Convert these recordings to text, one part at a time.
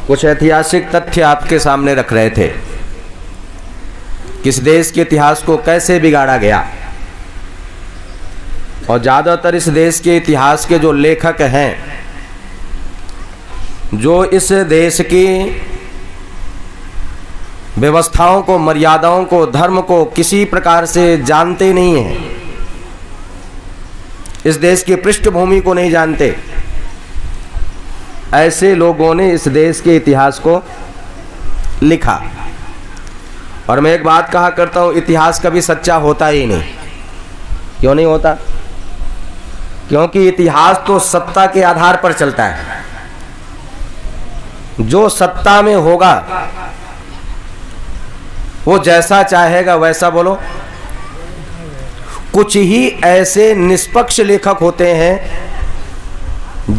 कुछ ऐतिहासिक तथ्य आपके सामने रख रहे थे। किस देश के इतिहास को कैसे बिगाड़ा गया, और ज़्यादातर इस देश के इतिहास के जो लेखक हैं, जो इस देश की व्यवस्थाओं को, मर्यादाओं को, धर्म को किसी प्रकार से जानते नहीं हैं, इस देश की पृष्ठभूमि को नहीं जानते, ऐसे लोगों ने इस देश के इतिहास को लिखा। और मैं एक बात कहा करता हूँ, इतिहास कभी सच्चा होता ही नहीं। क्यों नहीं होता? क्योंकि इतिहास तो सत्ता के आधार पर चलता है। जो सत्ता में होगा वो जैसा चाहेगा वैसा बोलो। कुछ ही ऐसे निष्पक्ष लेखक होते हैं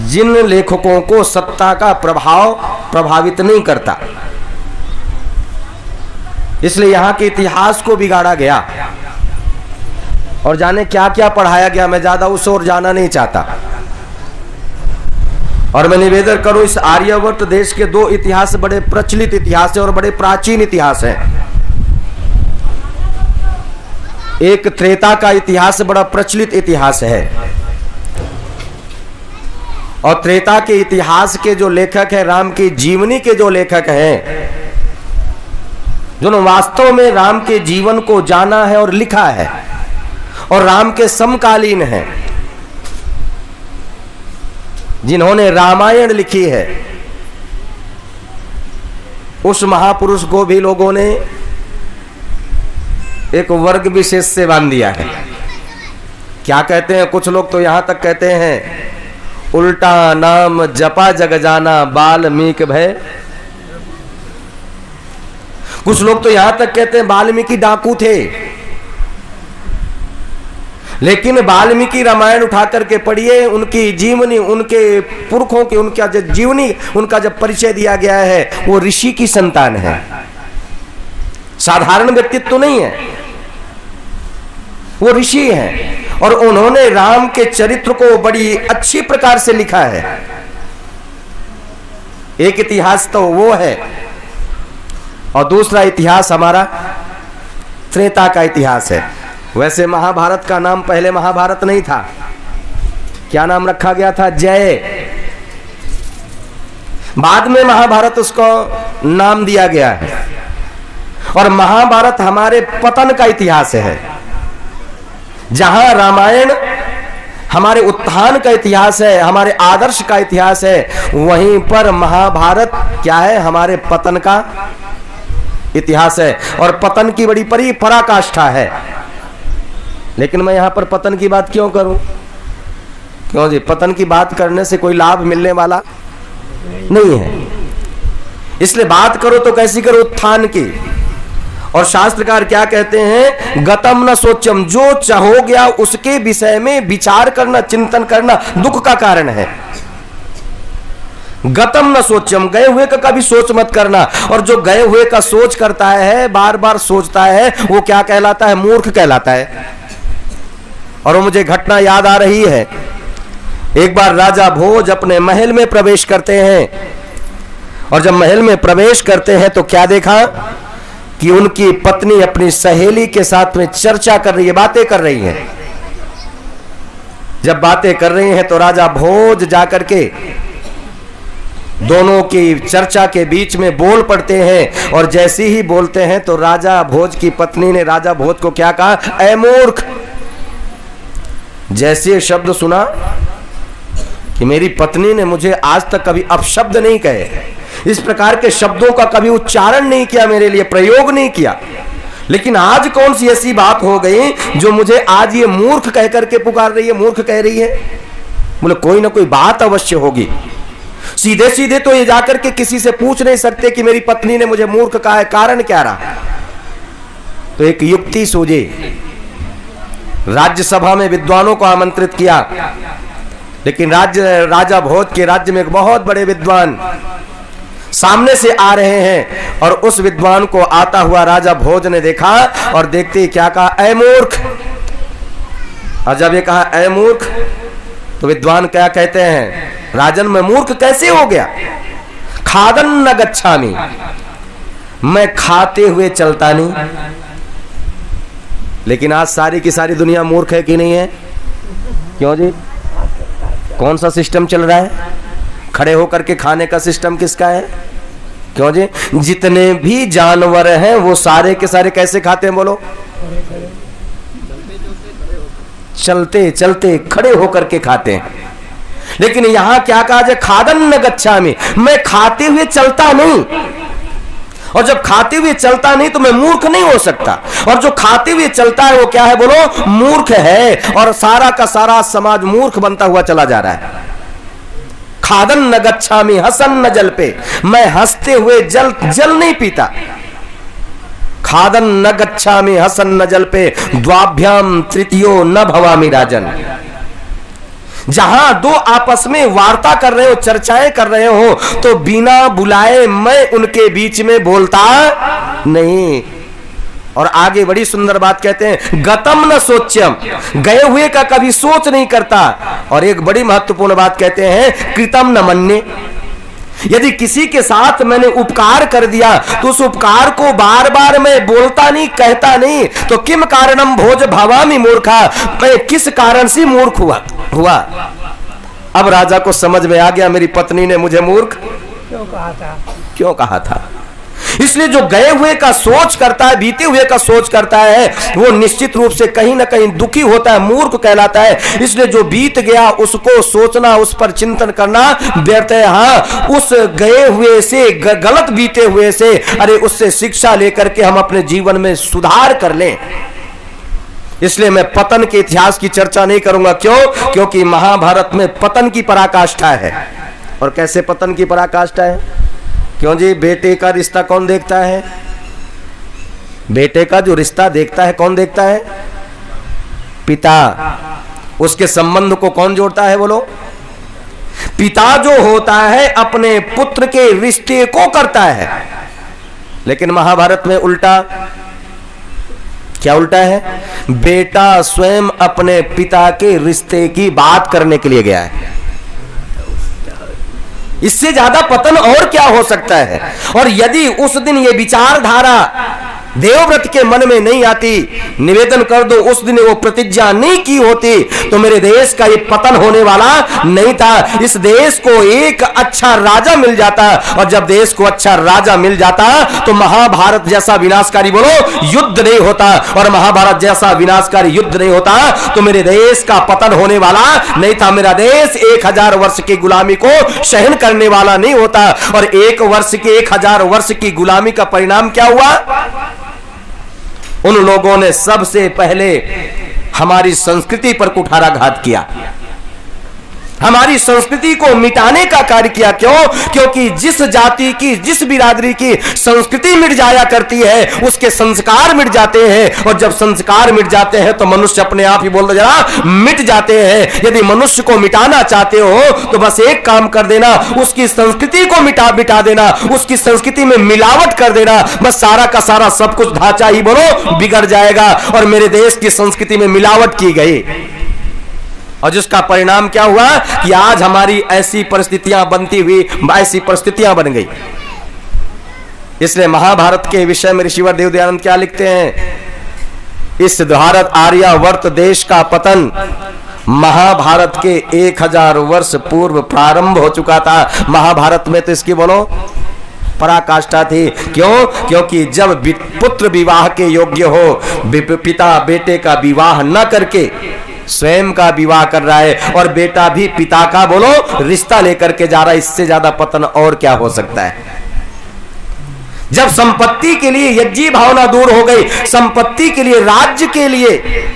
जिन लेखकों को सत्ता का प्रभाव प्रभावित नहीं करता, इसलिए यहां के इतिहास को बिगाड़ा गया और जाने क्या क्या पढ़ाया गया। मैं ज्यादा उस ओर जाना नहीं चाहता, और मैं निवेदन करूं, इस आर्यवर्त देश के दो इतिहास बड़े प्रचलित इतिहास है और बड़े प्राचीन इतिहास है। एक त्रेता का इतिहास बड़ा प्रचलित इतिहास है, और त्रेता के इतिहास के जो लेखक हैं, राम की जीवनी के जो लेखक हैं, जिन्होंने वास्तव में राम के जीवन को जाना है और लिखा है और राम के समकालीन हैं, जिन्होंने रामायण लिखी है, उस महापुरुष को भी लोगों ने एक वर्ग विशेष से बांध दिया है। क्या कहते हैं कुछ लोग तो यहां तक कहते हैं, उल्टा नाम जपा जग जाना वाल्मीकि भय। कुछ लोग तो यहां तक कहते हैं वाल्मीकि डाकू थे, लेकिन वाल्मीकि रामायण उठा करके पढ़िए, उनकी जीवनी, उनके पुरखों की, उनका जो जीवनी, उनका जब परिचय दिया गया है, वो ऋषि की संतान है, साधारण व्यक्तित्व तो नहीं है, वो ऋषि हैं। और उन्होंने राम के चरित्र को बड़ी अच्छी प्रकार से लिखा है। एक इतिहास तो वो है, और दूसरा इतिहास हमारा त्रेता का इतिहास है। वैसे महाभारत का नाम पहले महाभारत नहीं था। क्या नाम रखा गया था? जय। बाद में महाभारत उसको नाम दिया गया है। और महाभारत हमारे पतन का इतिहास है। जहां रामायण हमारे उत्थान का इतिहास है, हमारे आदर्श का इतिहास है, वहीं पर महाभारत क्या है? हमारे पतन का इतिहास है। और पतन की बड़ी पराकाष्ठा है। लेकिन मैं यहां पर पतन की बात क्यों करूं? क्यों जी? पतन की बात करने से कोई लाभ मिलने वाला नहीं है, इसलिए बात करो तो कैसी करो? उत्थान की। और शास्त्रकार क्या कहते हैं? गतम न सोचम, जो चाहो गया उसके विषय में विचार करना, चिंतन करना दुख का कारण है। गतम न सोचम, गए हुए का कभी सोच मत करना। और जो गए हुए का सोच करता है, बार बार सोचता है, वो क्या कहलाता है? मूर्ख कहलाता है। और मुझे घटना याद आ रही है, एक बार राजा भोज अपने महल में प्रवेश करते हैं, और जब महल में प्रवेश करते हैं तो क्या देखा कि उनकी पत्नी अपनी सहेली के साथ में चर्चा कर रही है, बातें कर रही है। जब बातें कर रही हैं तो राजा भोज जाकर के दोनों की चर्चा के बीच में बोल पड़ते हैं, और जैसे ही बोलते हैं तो राजा भोज की पत्नी ने राजा भोज को क्या कहा? ऐ मूर्ख। जैसे शब्द सुना कि मेरी पत्नी ने मुझे आज तक कभी अपशब्द नहीं कहे, इस प्रकार के शब्दों का कभी उच्चारण नहीं किया, मेरे लिए प्रयोग नहीं किया, लेकिन आज कौन सी ऐसी बात हो गई जो मुझे आज ये मूर्ख कह करके पुकार रही है, मूर्ख कह रही है? बोले कोई ना कोई बात अवश्य होगी। सीधे सीधे तो ये जाकर के किसी से पूछ नहीं सकते कि मेरी पत्नी ने मुझे मूर्ख कहा है, कारण क्या रहा? तो एक युक्ति सूझी। राज्यसभा में विद्वानों को आमंत्रित किया, लेकिन राजा भोज के राज्य में एक बहुत बड़े विद्वान सामने से आ रहे हैं, और उस विद्वान को आता हुआ राजा भोज ने देखा, और देखते ही क्या कहा? ऐ मूर्ख। और जब ये कहा ऐ मूर्ख, तो विद्वान क्या कहते हैं? राजन, मैं मूर्ख कैसे हो गया? खादन न गच्छामि, मैं खाते हुए चलता नहीं। लेकिन आज सारी की सारी दुनिया मूर्ख है कि नहीं है? क्यों जी? कौन सा सिस्टम चल रहा है? खड़े होकर के खाने का सिस्टम किसका है? क्यों जी? जितने भी जानवर हैं वो सारे के सारे कैसे खाते हैं बोलो? चलते चलते खड़े होकर के खाते हैं। लेकिन यहां क्या कहा जाए? खादन न गच्छामि, मैं खाते हुए चलता नहीं। और जब खाते हुए चलता नहीं तो मैं मूर्ख नहीं हो सकता। और जो खाते हुए चलता है वो क्या है बोलो? मूर्ख है। और सारा का सारा समाज मूर्ख बनता हुआ चला जा रहा है। खादन न गच्छामि हसन न जल पे, मैं हंसते हुए जल नहीं पीता। खादन न गच्छामि हसन न जल पे, द्वाभ्याम तृतीयो न भवामि राजन। जहां दो आपस में वार्ता कर रहे हो, चर्चाएं कर रहे हो, तो बिना बुलाए मैं उनके बीच में बोलता नहीं। और आगे बड़ी सुंदर बात कहते हैं, गतम न सोच्यम, गए हुए का कभी सोच नहीं करता। और एक बड़ी महत्वपूर्ण बात कहते हैं, कृतम न मन्ये, यदि किसी के साथ मैंने उपकार कर दिया तो उस उपकार को बार बार मैं बोलता नहीं, कहता नहीं। तो किम कारणम भोज भवामि मूर्खा, मैं किस कारण से मूर्ख हुआ। अब राजा को समझ में आ गया, मेरी पत्नी ने मुझे मूर्ख क्यों कहा था। इसलिए जो गए हुए का सोच करता है, बीते हुए का सोच करता है, वो निश्चित रूप से कहीं ना कहीं दुखी होता है, मूर्ख कहलाता है। इसलिए जो बीत गया उसको सोचना, उस पर चिंतन करना व्यर्थ है। हाँ, उस गए हुए से, गलत बीते हुए से, अरे उससे शिक्षा लेकर के हम अपने जीवन में सुधार कर लें। इसलिए मैं पतन के इतिहास की चर्चा नहीं करूंगा। क्यों? क्योंकि महाभारत में पतन की पराकाष्ठा है। और कैसे पतन की पराकाष्ठा है? क्यों जी? बेटे का रिश्ता कौन देखता है? बेटे का जो रिश्ता देखता है कौन देखता है? पिता। उसके संबंध को कौन जोड़ता है बोलो? पिता जो होता है अपने पुत्र के रिश्ते को करता है। लेकिन महाभारत में उल्टा, क्या उल्टा है? बेटा स्वयं अपने पिता के रिश्ते की बात करने के लिए गया है। इससे ज्यादा पतन और क्या हो सकता है? और यदि उस दिन ये विचारधारा देवव्रत के मन में नहीं आती, निवेदन कर दो उस दिन वो प्रतिज्ञा नहीं की होती, तो मेरे देश का ये पतन होने वाला नहीं था। इस देश को एक अच्छा राजा मिल जाता, और जब देश को अच्छा राजा मिल जाता तो महाभारत जैसा विनाशकारी बोलो युद्ध नहीं होता। और महाभारत जैसा विनाशकारी युद्ध नहीं होता तो मेरे देश का पतन होने वाला नहीं था। मेरा देश 1000 वर्ष की गुलामी को सहन करने वाला नहीं होता। और 1 वर्ष के 1000 वर्ष की गुलामी का परिणाम क्या हुआ? उन लोगों ने सबसे पहले हमारी संस्कृति पर कुठाराघात किया, हमारी संस्कृति को मिटाने का कार्य किया। क्यों? क्योंकि जिस जाति की, जिस बिरादरी की संस्कृति मिट जाया करती है उसके संस्कार मिट जाते हैं। और जब संस्कार मिट जाते हैं तो मनुष्य अपने आप ही बोल दो जरा मिट जाते हैं। यदि मनुष्य को मिटाना चाहते हो तो बस एक काम कर देना, उसकी संस्कृति को मिटा देना, उसकी संस्कृति में मिलावट कर देना, बस सारा का सारा सब कुछ ढांचा ही बोलो बिगड़ जाएगा। और मेरे देश की संस्कृति में मिलावट की गई, और जिसका परिणाम क्या हुआ कि आज हमारी ऐसी परिस्थितियां बनती हुई, ऐसी परिस्थितियां बन गई। इसलिए महाभारत के विषय में ऋषिवर देव दयानंद क्या लिखते हैं? इस भारत आर्यावर्त देश का पतन महाभारत के 1000 वर्ष पूर्व प्रारंभ हो चुका था। महाभारत में तो इसकी बोलो पराकाष्ठा थी। क्यों? क्योंकि जब पुत्र विवाह के योग्य हो, पिता बेटे का विवाह न करके स्वयं का विवाह कर रहा है, और बेटा भी पिता का बोलो रिश्ता लेकर के जा रहा है, इससे ज्यादा पतन और क्या हो सकता है? जब संपत्ति के लिए यज्ञी भावना दूर हो गई, संपत्ति के लिए, राज्य के लिए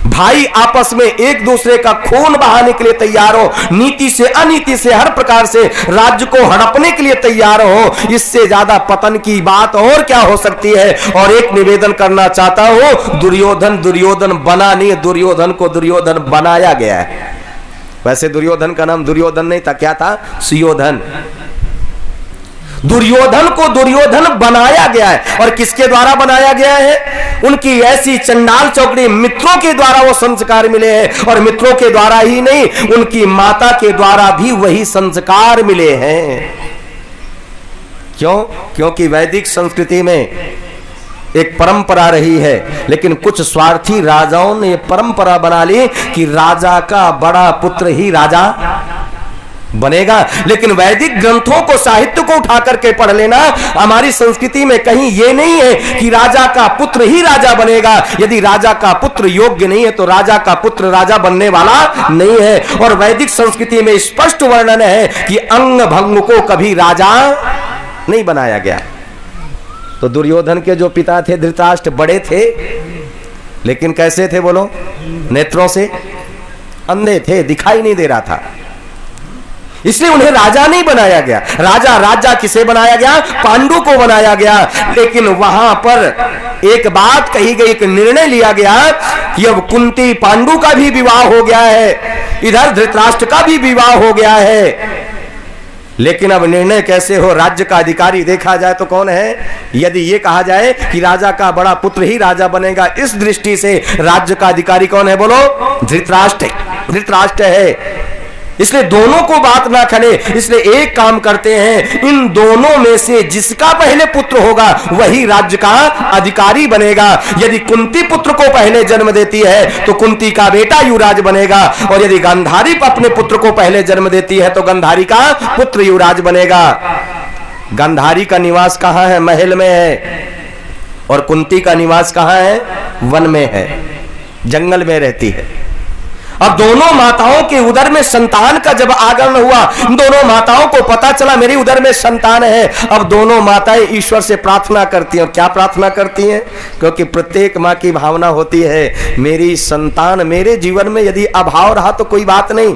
भाई आपस में एक दूसरे का खून बहाने के लिए तैयार हो, नीति से अनीति से हर प्रकार से राज्य को हड़पने के लिए तैयार हो, इससे ज्यादा पतन की बात और क्या हो सकती है? और एक निवेदन करना चाहता हूं, दुर्योधन बना नहीं, दुर्योधन को दुर्योधन बनाया गया है। वैसे दुर्योधन का नाम दुर्योधन नहीं था, क्या था? सुयोधन। दुर्योधन को दुर्योधन बनाया गया है। और किसके द्वारा बनाया गया है? उनकी ऐसी चंडाल चौकड़ी मित्रों के द्वारा वो संस्कार मिले हैं। और मित्रों के द्वारा ही नहीं, उनकी माता के द्वारा भी वही संस्कार मिले हैं। क्यों? क्योंकि वैदिक संस्कृति में एक परंपरा रही है, लेकिन कुछ स्वार्थी राजाओं ने परंपरा बना ली कि राजा का बड़ा पुत्र ही राजा बनेगा। लेकिन वैदिक ग्रंथों को, साहित्य को उठा करके पढ़ लेना, हमारी संस्कृति में कहीं यह नहीं है कि राजा का पुत्र ही राजा बनेगा। यदि राजा का पुत्र योग्य नहीं है तो राजा का पुत्र राजा बनने वाला नहीं है। और वैदिक संस्कृति में स्पष्ट वर्णन है कि अंग भंग को कभी राजा नहीं बनाया गया। तो दुर्योधन के जो पिता थे धृतराष्ट्र, बड़े थे लेकिन कैसे थे बोलो? नेत्रों से अंधे थे, दिखाई नहीं दे रहा था, इसलिए उन्हें राजा नहीं बनाया गया। राजा किसे बनाया गया? पांडु को बनाया गया। लेकिन वहां पर एक बात कही गई, एक निर्णय लिया गया कि अब कुंती पांडु का भी विवाह हो गया है, इधर धृतराष्ट्र का भी विवाह हो गया है। लेकिन अब निर्णय कैसे हो? राज्य का अधिकारी देखा जाए तो कौन है? यदि ये कहा जाए कि राजा का बड़ा पुत्र ही राजा बनेगा, इस दृष्टि से राज्य का अधिकारी कौन है बोलो? धृतराष्ट्र है। इसलिए दोनों को बात ना खले, इसलिए एक काम करते हैं, इन दोनों में से जिसका पहले पुत्र होगा वही राज्य का अधिकारी बनेगा। यदि कुंती पुत्र को पहले जन्म देती है तो कुंती का बेटा युवराज बनेगा, और यदि गांधारी अपने पुत्र को पहले जन्म देती है तो गांधारी का पुत्र युवराज बनेगा। गांधारी का निवास कहां है? महल में है। और कुंती का निवास कहां है? वन में है, जंगल में रहती है। अब दोनों माताओं के उदर में संतान का जब आगमन हुआ, दोनों माताओं को पता चला मेरी उदर में संतान है। अब दोनों माताएं ईश्वर से प्रार्थना करती हैं। और क्या प्रार्थना करती हैं? क्योंकि प्रत्येक मां की भावना होती है मेरी संतान, मेरे जीवन में यदि अभाव रहा तो कोई बात नहीं,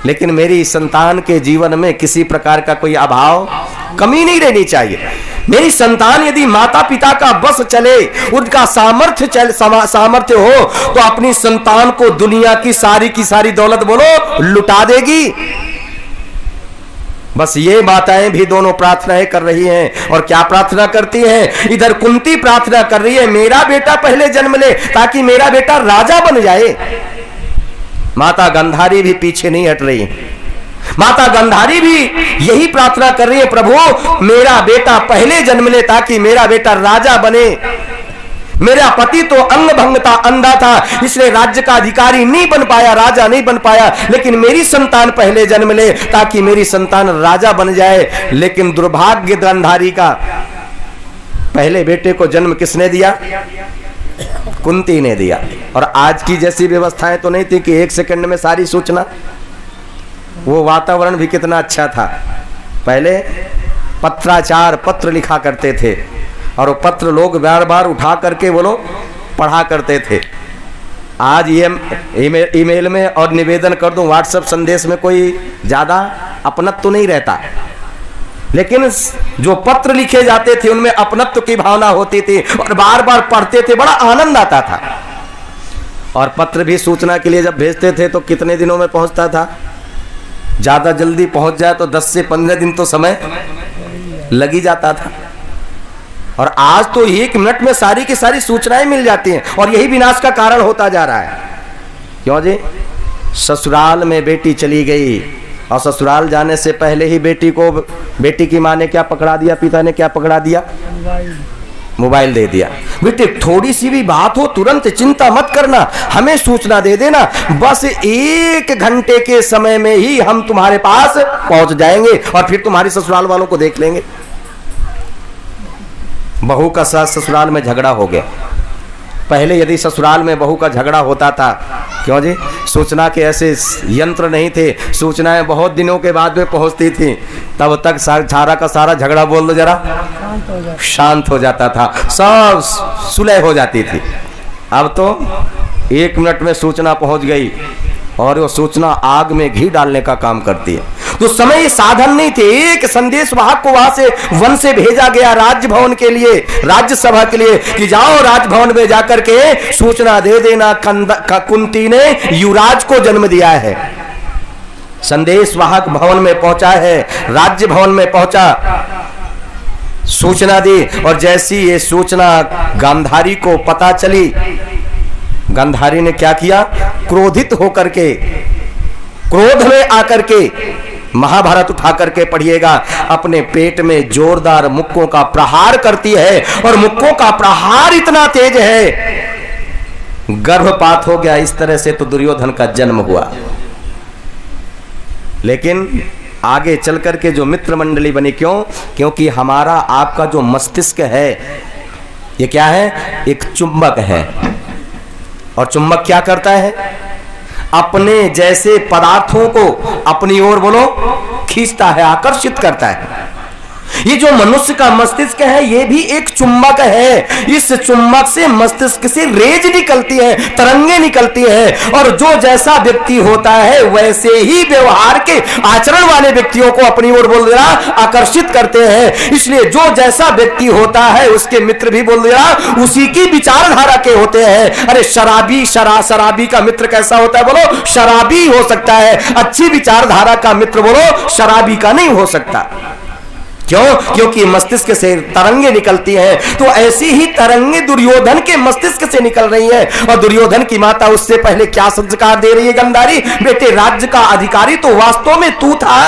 लेकिन मेरी संतान के जीवन में किसी प्रकार का कोई अभाव, कमी नहीं रहनी चाहिए। मेरी संतान यदि माता पिता का बस चले, उनका सामर्थ्य हो, तो अपनी संतान को दुनिया की सारी दौलत बोलो लुटा देगी। बस ये माताएं भी दोनों प्रार्थनाएं कर रही हैं। और क्या प्रार्थना करती हैं? इधर कुंती प्रार्थना कर रही है मेरा बेटा पहले जन्म ले ताकि मेरा बेटा राजा बन जाए। माता गांधारी भी पीछे नहीं हट रही। माता गांधारी भी यही प्रार्थना कर रही है, प्रभु मेरा बेटा पहले जन्म ले ताकि मेरा बेटा राजा बने। मेरा पति तो अंग भंग था, अंधा था, इसलिए राज्य का अधिकारी नहीं बन पाया, राजा नहीं बन पाया, लेकिन मेरी संतान पहले जन्म ले ताकि मेरी संतान राजा बन जाए। लेकिन दुर्भाग्य गांधारी का, पहले बेटे को जन्म किसने दिया? कुंती ने दिया। और आज की जैसी व्यवस्थाएं तो नहीं थी कि एक सेकंड में सारी सूचना। वो वातावरण भी कितना अच्छा था। पहले पत्राचार, पत्र लिखा करते थे, और वो पत्र लोग बार बार उठा करके बोलो पढ़ा करते थे। आज ये ईमेल में और निवेदन कर दूं, व्हाट्सएप संदेश में कोई ज्यादा अपनत्व तो नहीं रहता, लेकिन जो पत्र लिखे जाते थे उनमें अपनत्व की भावना होती थी और बार बार पढ़ते थे, बड़ा आनंद आता था। और पत्र भी सूचना के लिए जब भेजते थे तो कितने दिनों में पहुंचता था? ज्यादा जल्दी पहुंच जाए तो 10 से 15 दिन तो समय लग ही जाता था। और आज तो 1 मिनट में सारी की सारी सूचनाएं मिल जाती हैं, और यही विनाश का कारण होता जा रहा है। क्यों जी? ससुराल में बेटी चली गई, और ससुराल जाने से पहले ही बेटी की माँ ने क्या पकड़ा दिया, पिता ने क्या पकड़ा दिया? मोबाइल दे दिया। बेटे थोड़ी सी भी बात हो तुरंत चिंता मत करना, हमें सूचना दे देना, बस 1 घंटे के समय में ही हम तुम्हारे पास पहुंच जाएंगे और फिर तुम्हारी ससुराल वालों को देख लेंगे। बहू का सास ससुराल में झगड़ा हो गया। पहले यदि ससुराल में बहू का झगड़ा होता था, क्यों जी? सूचना के ऐसे यंत्र नहीं थे, सूचनाएं बहुत दिनों के बाद में पहुंचती थी, तब तक सारा का सारा झगड़ा बोल दो जरा शांत हो जाता था, सब सुलह हो जाती थी। अब तो 1 मिनट में सूचना पहुंच गई, और वो सूचना आग में घी डालने का काम करती है। तो समय साधन नहीं थे, एक संदेश वाहक को वहां से वन से भेजा गया राजभवन के लिए, राज्यसभा के लिए, कि जाओ राजभवन में जाकर के सूचना दे देना कुंती ने युवराज को जन्म दिया है। संदेश वाहक भवन में पहुंचा है, राज्य भवन में पहुंचा, सूचना दी, और जैसी ये सूचना गांधारी को पता चली, गांधारी ने क्या किया? क्रोधित होकर के, क्रोध में आकर के महाभारत उठा करके पढ़िएगा, अपने पेट में जोरदार मुक्कों का प्रहार करती है और मुक्कों का प्रहार इतना तेज है, गर्भपात हो गया। इस तरह से तो दुर्योधन का जन्म हुआ। लेकिन आगे चल करके जो मित्र मंडली बनी, क्यों? क्योंकि हमारा आपका जो मस्तिष्क है ये क्या है? एक चुंबक है। और चुंबक क्या करता है? अपने जैसे पदार्थों को अपनी ओर बोलो खींचता है, आकर्षित करता है। ये जो मनुष्य का मस्तिष्क है ये भी एक चुंबक है। इस चुंबक से मस्तिष्क से रेज निकलती है, तरंगे निकलती है, और जो जैसा व्यक्ति होता है वैसे ही व्यवहार के आचरण वाले व्यक्तियों को अपनी ओर बोल देना आकर्षित करते हैं। इसलिए जो जैसा व्यक्ति होता है उसके मित्र भी बोल देना उसी की विचारधारा के होते हैं। अरे शराबी का मित्र कैसा होता है? बोलो शराबी हो सकता है, अच्छी विचारधारा का मित्र बोलो शराबी का नहीं हो सकता। क्यों? क्योंकि मस्तिष्क से तरंगे निकलती हैं। तो ऐसी ही तरंगे दुर्योधन के मस्तिष्क से निकल रही हैं। और दुर्योधन की माता उससे पहले क्या संस्कार दे रही है? गंधारी, बेटे राज्य का अधिकारी तो वास्तव में तू था,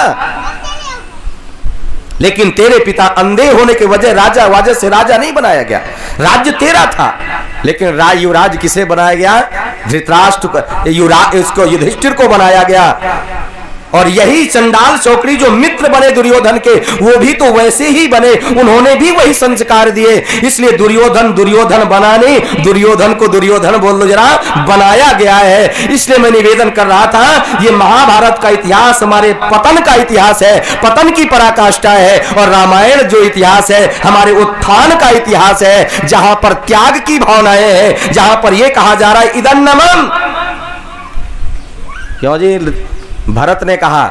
लेकिन तेरे पिता अंधे होने की वजह से राजा नहीं बनाया गया। राज्य तेरा था, लेकिन युवराज किसे बनाया गया? धृतराष्ट्र युवराज, इसको युधिष्ठिर को बनाया गया। और यही चंडाल चौकड़ी जो मित्र बने दुर्योधन के, वो भी तो वैसे ही बने, उन्होंने भी वही संस्कार दिए। इसलिए दुर्योधन बना नहीं, दुर्योधन को दुर्योधन बोल लो जरा, बनाया गया है। इसलिए मैं निवेदन कर रहा था, ये महाभारत का इतिहास हमारे पतन का इतिहास है, पतन की पराकाष्ठा है। और रामायण जो इतिहास है हमारे उत्थान का इतिहास है, जहां पर त्याग की भावनाएं हैं, जहां पर यह कहा जा रहा है इदन्नमम। क्यों जी? भरत ने कहा,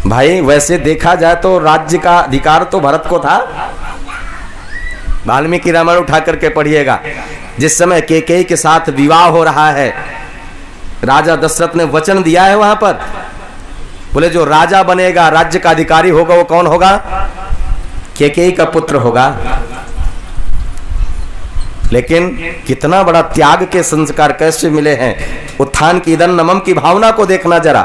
भाई वैसे देखा जाए तो राज्य का अधिकार तो भरत को था। वाल्मीकि रामायण उठा करके पढ़िएगा, जिस समय कैकेयी के साथ विवाह हो रहा है, राजा दशरथ ने वचन दिया है वहां पर, बोले जो राजा बनेगा, राज्य का अधिकारी होगा, वो कौन होगा? कैकेयी का पुत्र होगा। लेकिन कितना बड़ा त्याग के संस्कार कैसे मिले हैं। उत्थान की इदन्नमम की भावना को देखना जरा।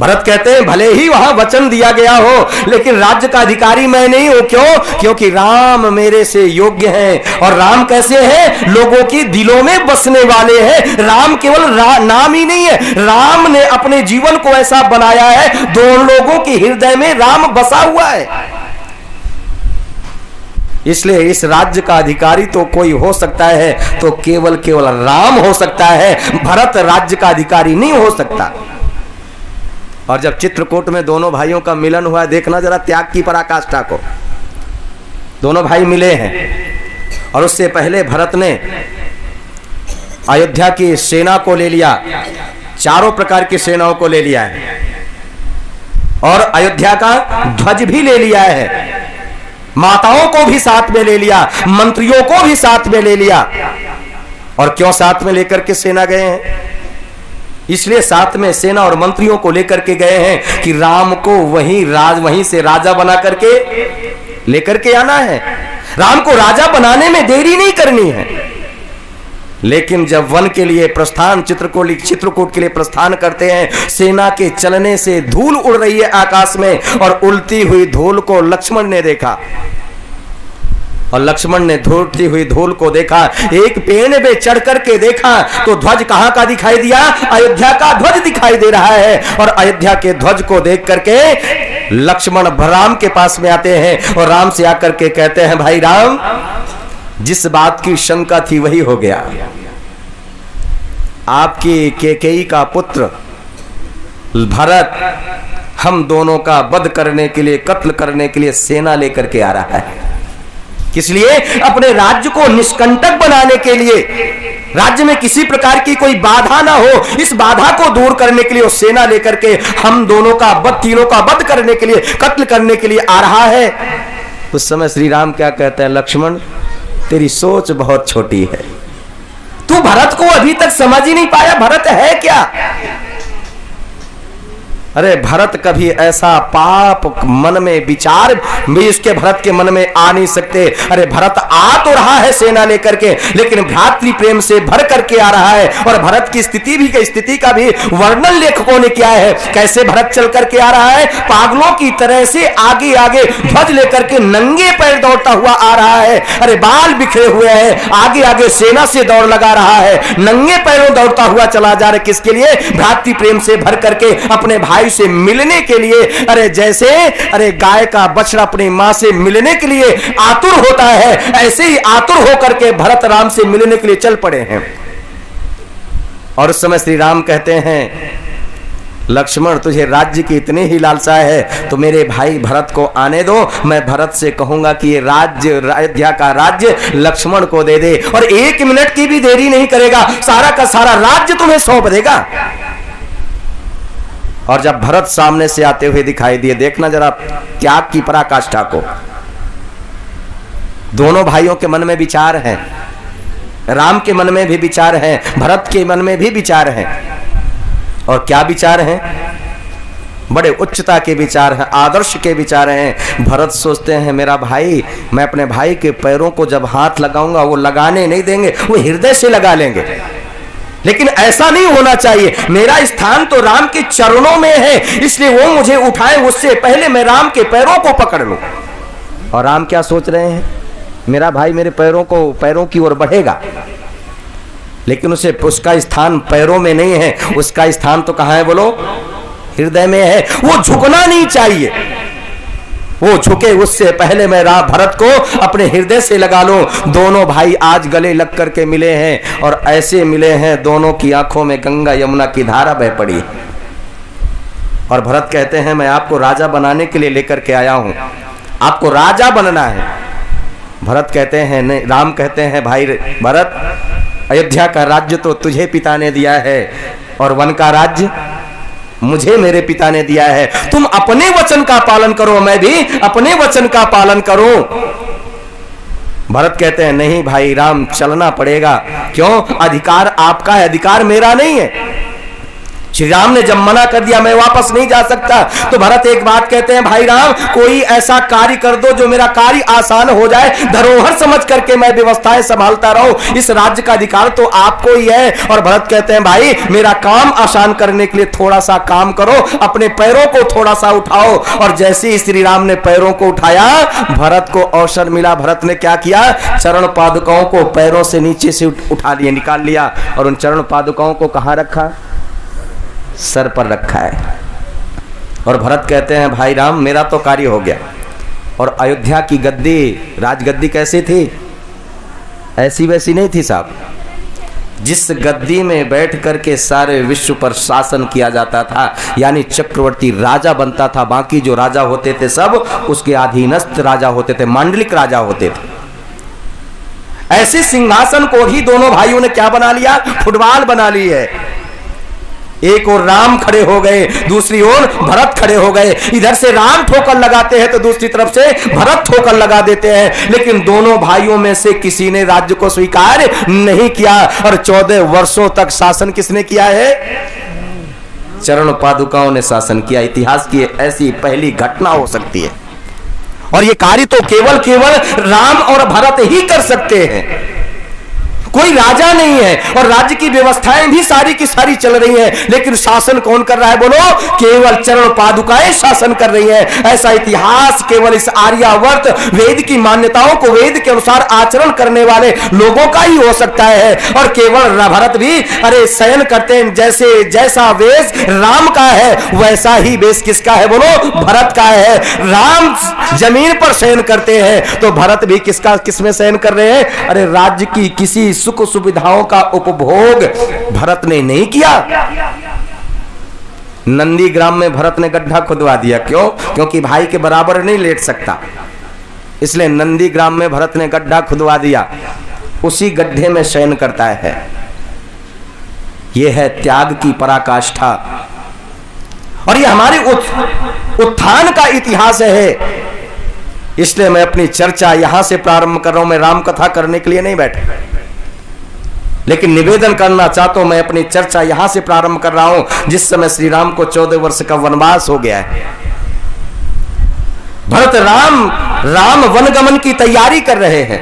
भरत कहते हैं भले ही वहां वचन दिया गया हो, लेकिन राज्य का अधिकारी मैं नहीं हूं। क्यों? क्योंकि राम मेरे से योग्य हैं। और राम कैसे हैं? लोगों के दिलों में बसने वाले हैं। राम केवल नाम ही नहीं है, राम ने अपने जीवन को ऐसा बनाया है, दोनों लोगों के हृदय में राम बसा हुआ है। इसलिए इस राज्य का अधिकारी तो कोई हो सकता है तो केवल राम हो सकता है, भरत राज्य का अधिकारी नहीं हो सकता। और जब चित्रकूट में दोनों भाइयों का मिलन हुआ, देखना जरा त्याग की पराकाष्ठा को। दोनों भाई मिले हैं और उससे पहले भरत ने अयोध्या की सेना को ले लिया, चारों प्रकार की सेनाओं को ले लिया है, और अयोध्या का ध्वज भी ले लिया है, माताओं को भी साथ में ले लिया, मंत्रियों को भी साथ में ले लिया। और क्यों साथ में लेकर के सेना गए हैं? इसलिए साथ में सेना और मंत्रियों को लेकर के गए हैं कि राम को वहीं से राजा बना करके लेकर के आना है। राम को राजा बनाने में देरी नहीं करनी है। लेकिन जब वन के लिए प्रस्थान, चित्रकूट के लिए प्रस्थान करते हैं, सेना के चलने से धूल उड़ रही है आकाश में, और उड़ती हुई धूल को लक्ष्मण ने देखा। और लक्ष्मण ने उड़ती हुई धूल को देखा, एक पेड़ पे चढ़ करके देखा तो ध्वज कहां का दिखाई दिया? अयोध्या का ध्वज दिखाई दे रहा है। और अयोध्या के ध्वज को देख करके लक्ष्मण राम के पास में आते हैं और राम से आकर के कहते हैं, भाई राम, जिस बात की शंका थी वही हो गया। आपकी कैकेयी का पुत्र भरत हम दोनों का वध करने के लिए, कत्ल करने के लिए सेना लेकर के आ रहा है। किस लिए? अपने राज्य को निष्कंटक बनाने के लिए, राज्य में किसी प्रकार की कोई बाधा ना हो, इस बाधा को दूर करने के लिए वो सेना लेकर के हम दोनों का वध, तीनों का वध करने के लिए, कत्ल करने के लिए आ रहा है। उस समय श्री राम क्या कहते हैं? लक्ष्मण, तेरी सोच बहुत छोटी है, तू भरत को अभी तक समझ ही नहीं पाया। भरत है क्या? अरे भरत कभी ऐसा पाप मन में विचार भी इसके भरत के मन में आ नहीं सकते। अरे भरत आ तो रहा है सेना लेकर के, लेकिन भ्रातृ प्रेम से भर करके आ रहा है। और भरत की स्थिति का भी वर्णन लेखकों ने किया है। कैसे भरत चल करके आ रहा है, पागलों की तरह से आगे आगे ध्वज लेकर के नंगे पैर दौड़ता हुआ आ रहा है। अरे बाल बिखरे हुए हैं, आगे आगे सेना से दौड़ लगा रहा है, नंगे पैरों दौड़ता हुआ चला जा रहा है। किसके लिए? भ्रातृ प्रेम से भर करके अपने भाई से मिलने के लिए। अरे जैसे अरे गाय का बछड़ा अपनी मां से मिलने के लिए आतुर होता है, ऐसे ही आतुर होकर के भरत राम से मिलने के लिए चल पड़े हैं। और उस समय श्री राम कहते हैं, लक्ष्मण तुझे राज्य की इतनी ही लालसा है तो मेरे भाई भरत को आने दो। मैं भरत से कहूंगा कि ये राज्य, अयोध्या का राज्य लक्ष्मण को दे दे, और 1 मिनट की भी देरी नहीं करेगा, सारा का सारा राज्य तुम्हें सौंप देगा। और जब भरत सामने से आते हुए दिखाई दिए, देखना जरा त्याग की पराकाष्ठा को। दोनों भाइयों के मन में विचार है, राम के मन में भी विचार है, भरत के मन में भी विचार है। और क्या विचार हैं? बड़े उच्चता के विचार हैं, आदर्श के विचार हैं। भरत सोचते हैं मेरा भाई, मैं अपने भाई के पैरों को जब हाथ लगाऊंगा वो लगाने नहीं देंगे, वो हृदय से लगा लेंगे। लेकिन ऐसा नहीं होना चाहिए, मेरा स्थान तो राम के चरणों में है, इसलिए वो मुझे उठाए उससे पहले मैं राम के पैरों को पकड़ लूं। और राम क्या सोच रहे हैं? मेरा भाई मेरे पैरों की ओर बढ़ेगा, लेकिन उसे उसका स्थान पैरों में नहीं है, उसका स्थान तो कहां है बोलो? हृदय में है। वो झुकना नहीं चाहिए, वो झुके उससे पहले मैं भरत को अपने हृदय से लगा लूं। दोनों भाई आज गले लग करके मिले हैं, और ऐसे मिले हैं दोनों की आंखों में गंगा यमुना की धारा बह पड़ी। और भरत कहते हैं मैं आपको राजा बनाने के लिए लेकर के आया हूं, आपको राजा बनना है। भरत कहते हैं नहीं, राम कहते हैं भाई भरत, अयोध्या का राज्य तो तुझे पिता ने दिया है, और वन का राज्य मुझे मेरे पिता ने दिया है। तुम अपने वचन का पालन करो, मैं भी अपने वचन का पालन करूं। भरत कहते हैं नहीं भाई राम, चलना पड़ेगा। क्यों? अधिकार आपका है, अधिकार मेरा नहीं है। श्री राम ने जब मना कर दिया मैं वापस नहीं जा सकता, तो भरत एक बात कहते हैं, भाई राम कोई ऐसा कार्य कर दो जो मेरा कार्य आसान हो जाए, धरोहर समझ करके मैं व्यवस्थाएं संभालता रहूं, इस राज्य का अधिकार तो आपको ही है। और भरत कहते हैं भाई मेरा काम आसान करने के लिए थोड़ा सा काम करो, अपने पैरों को थोड़ा सा उठाओ। और जैसे ही श्री राम ने पैरों को उठाया, भरत को अवसर मिला। भरत ने क्या किया? चरण पादुकाओं को पैरों से नीचे से उठा लिया, निकाल लिया, और उन चरण पादुकाओं को कहां रखा? सर पर रखा है। और भरत कहते हैं भाई राम मेरा तो कार्य हो गया। और अयोध्या की गद्दी, राजगद्दी कैसी थी? ऐसी वैसी नहीं थी साहब। जिस गद्दी में बैठ करके सारे विश्व पर शासन किया जाता था, यानी चक्रवर्ती राजा बनता था, बाकी जो राजा होते थे सब उसके अधीनस्थ राजा होते थे, मांडलिक राजा होते थे। ऐसे सिंहासन को ही दोनों भाइयों ने क्या बना लिया? फुटबॉल बना ली है। एक ओर राम खड़े हो गए, दूसरी ओर भरत खड़े हो गए। इधर से राम ठोकर लगाते हैं तो दूसरी तरफ से भरत ठोकर लगा देते हैं। लेकिन दोनों भाइयों में से किसी ने राज्य को स्वीकार नहीं किया। और 14 वर्षों तक शासन किसने किया है? चरण पादुकाओं ने शासन किया। इतिहास की ऐसी पहली घटना हो सकती है, और ये कार्य तो केवल राम और भरत ही कर सकते हैं। कोई राजा नहीं है, और राज्य की व्यवस्थाएं भी सारी की सारी चल रही हैं, लेकिन शासन कौन कर रहा है बोलो? केवल चरण पादुकाएं शासन कर रही हैं। ऐसा इतिहास केवल इस आर्यावर्त वेद की मान्यताओं को वेद के अनुसार आचरण करने वाले लोगों का ही हो सकता है। और केवल भरत भी अरे शयन करते हैं, जैसा वेश राम का है वैसा ही वेश किसका है बोलो? भरत का है। राम जमीन पर शयन करते हैं तो भरत भी किसमें शयन कर रहे हैं? अरे राज्य की किसी सुख सुविधाओं का उपभोग भरत ने नहीं किया। नंदीग्राम में भरत ने गड्ढा खुदवा दिया। क्यों? क्योंकि भाई के बराबर नहीं लेट सकता, इसलिए नंदीग्राम में भरत ने गड्ढा खुदवा दिया, उसी गड्ढे में शयन करता है। यह है त्याग की पराकाष्ठा, और यह हमारे उत्थान का इतिहास है। इसलिए मैं अपनी चर्चा यहां से प्रारंभ कर रहा हूं। मैं राम कथा करने के लिए नहीं बैठा, लेकिन निवेदन करना चाहता हूं, मैं अपनी चर्चा यहां से प्रारंभ कर रहा हूं जिस समय श्री राम को 14 वर्ष का वनवास हो गया है। भरत राम वनगमन की तैयारी कर रहे हैं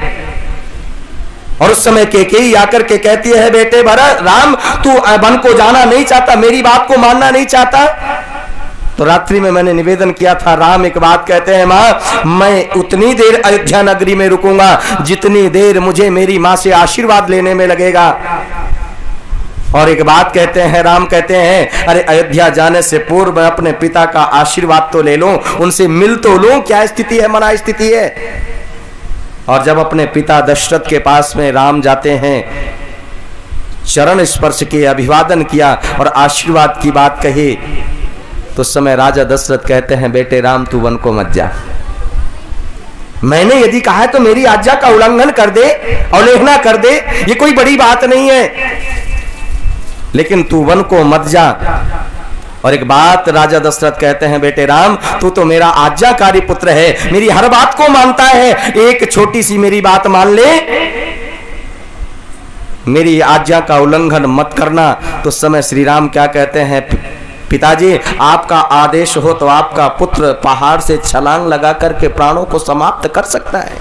और उस समय कैकेयी आकर के कहती है, बेटे भरत राम तू वन को जाना नहीं चाहता, मेरी बात को मानना नहीं चाहता। तो रात्रि में मैंने निवेदन किया था, राम एक बात कहते हैं, मां मैं उतनी देर अयोध्या नगरी में रुकूंगा जितनी देर मुझे मेरी मां से आशीर्वाद लेने में लगेगा। और एक बात कहते हैं, राम कहते हैं, अरे अयोध्या जाने से पूर्व मैं अपने पिता का आशीर्वाद तो ले लूं, उनसे मिल तो लूं, क्या स्थिति है, मना स्थिति है। और जब अपने पिता दशरथ के पास में राम जाते हैं, चरण स्पर्श किए, अभिवादन किया और आशीर्वाद की बात कही, तो उस समय राजा दशरथ कहते हैं, बेटे राम तू वन को मत जा, मैंने यदि कहा है तो मेरी आज्ञा का उल्लंघन कर दे, अवहेलना कर दे, ये कोई बड़ी बात नहीं है, लेकिन तू वन को मत जा। और एक बात राजा दशरथ कहते हैं, बेटे राम तू तो मेरा आज्ञाकारी पुत्र है, मेरी हर बात को मानता है, एक छोटी सी मेरी बात मान ले, मेरी आज्ञा का उल्लंघन मत करना। तो उस समय श्री राम क्या कहते हैं, पिताजी आपका आदेश हो तो आपका पुत्र पहाड़ से छलांग लगा करके प्राणों को समाप्त कर सकता है,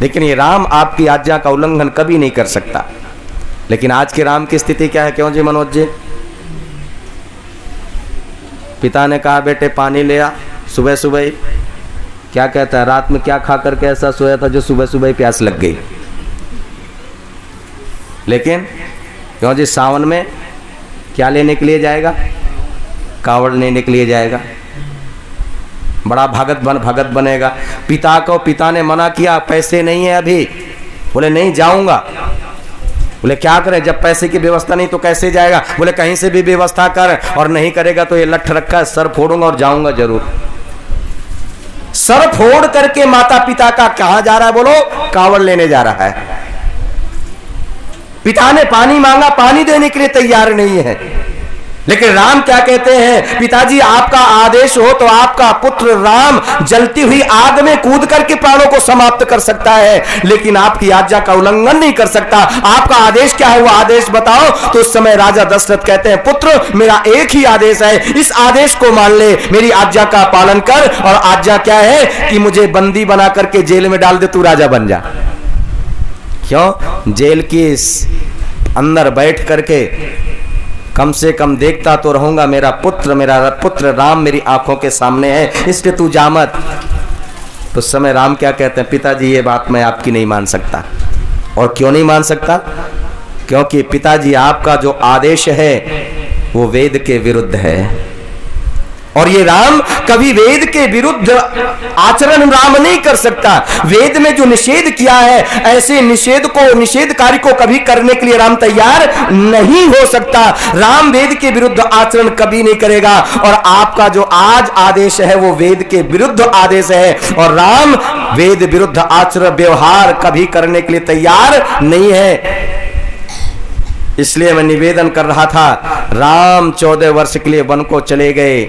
लेकिन ये राम आपकी आज्ञा का उल्लंघन कभी नहीं कर सकता। लेकिन आज के राम की स्थिति क्या है, क्यों जी मनोज जी? पिता ने कहा बेटे पानी ले आ, सुबह सुबह क्या कहता है, रात में क्या खा करके ऐसा सोया था जो सुबह सुबह प्यास लग गई। लेकिन क्यों जी सावन में क्या लेने के लिए जाएगा, कावड़ लेने के लिए जाएगा, बड़ा भगत बनेगा। पिता ने मना किया, पैसे नहीं है अभी, बोले नहीं जाऊंगा। बोले क्या करें, जब पैसे की व्यवस्था नहीं तो कैसे जाएगा? बोले कहीं से भी व्यवस्था कर, और नहीं करेगा तो ये लठ रखा है, सर फोड़ूंगा और जाऊंगा जरूर। सर फोड़ करके माता पिता का कहां जा रहा है, बोलो कावड़ लेने जा रहा है। पिता ने पानी मांगा, पानी देने के लिए तैयार नहीं है। लेकिन राम क्या कहते हैं, पिताजी आपका आदेश हो तो आपका पुत्र राम जलती हुई आग में कूद करके प्राणों को समाप्त कर सकता है, लेकिन आपकी आज्ञा का उल्लंघन नहीं कर सकता। आपका आदेश क्या है, वो आदेश बताओ। तो उस समय राजा दशरथ कहते हैं, पुत्र मेरा एक ही आदेश है, इस आदेश को मान ले, मेरी आज्ञा का पालन कर। और आज्ञा क्या है कि मुझे बंदी बना करके जेल में डाल दे, तू राजा बन जा। क्यों? जेल के अंदर बैठ करके कम से कम देखता तो रहूंगा, मेरा पुत्र राम मेरी आंखों के सामने है, इसलिए तू जा मत। तो उस समय राम क्या कहते हैं, पिताजी ये बात मैं आपकी नहीं मान सकता। और क्यों नहीं मान सकता? क्योंकि पिताजी आपका जो आदेश है वो वेद के विरुद्ध है, और ये राम कभी वेद के विरुद्ध आचरण राम नहीं कर सकता। वेद में जो निषेध किया है, ऐसे निषेधकारी को कभी करने के लिए राम तैयार नहीं हो सकता। राम वेद के विरुद्ध आचरण कभी नहीं करेगा, और आपका जो आज आदेश है वो वेद के विरुद्ध आदेश है, और राम वेद विरुद्ध आचरण व्यवहार कभी करने के लिए तैयार नहीं है। इसलिए मैं निवेदन कर रहा था, राम 14 वर्ष के लिए वन को चले गए,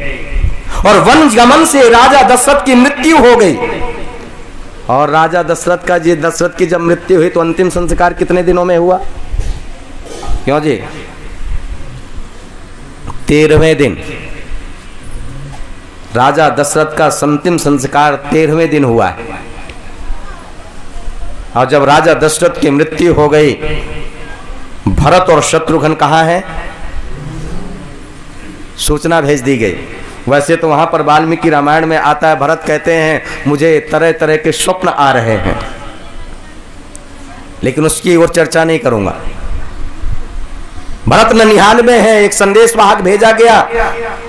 और वन गमन से राजा दशरथ की मृत्यु हो गई। और राजा दशरथ की जब मृत्यु हुई तो अंतिम संस्कार कितने दिनों में हुआ? क्यों जी? 13वें दिन राजा दशरथ का अंतिम संस्कार 13वें दिन हुआ है। और जब राजा दशरथ की मृत्यु हो गई, भरत और शत्रुघ्न कहाँ हैं? सूचना भेज दी गई। वैसे तो वहां पर वाल्मीकि रामायण में आता है, भरत कहते हैं मुझे तरह तरह के स्वप्न आ रहे हैं, लेकिन उसकी ओर चर्चा नहीं करूंगा। भरत ननिहाल में है, एक संदेश वाहक भेजा गया,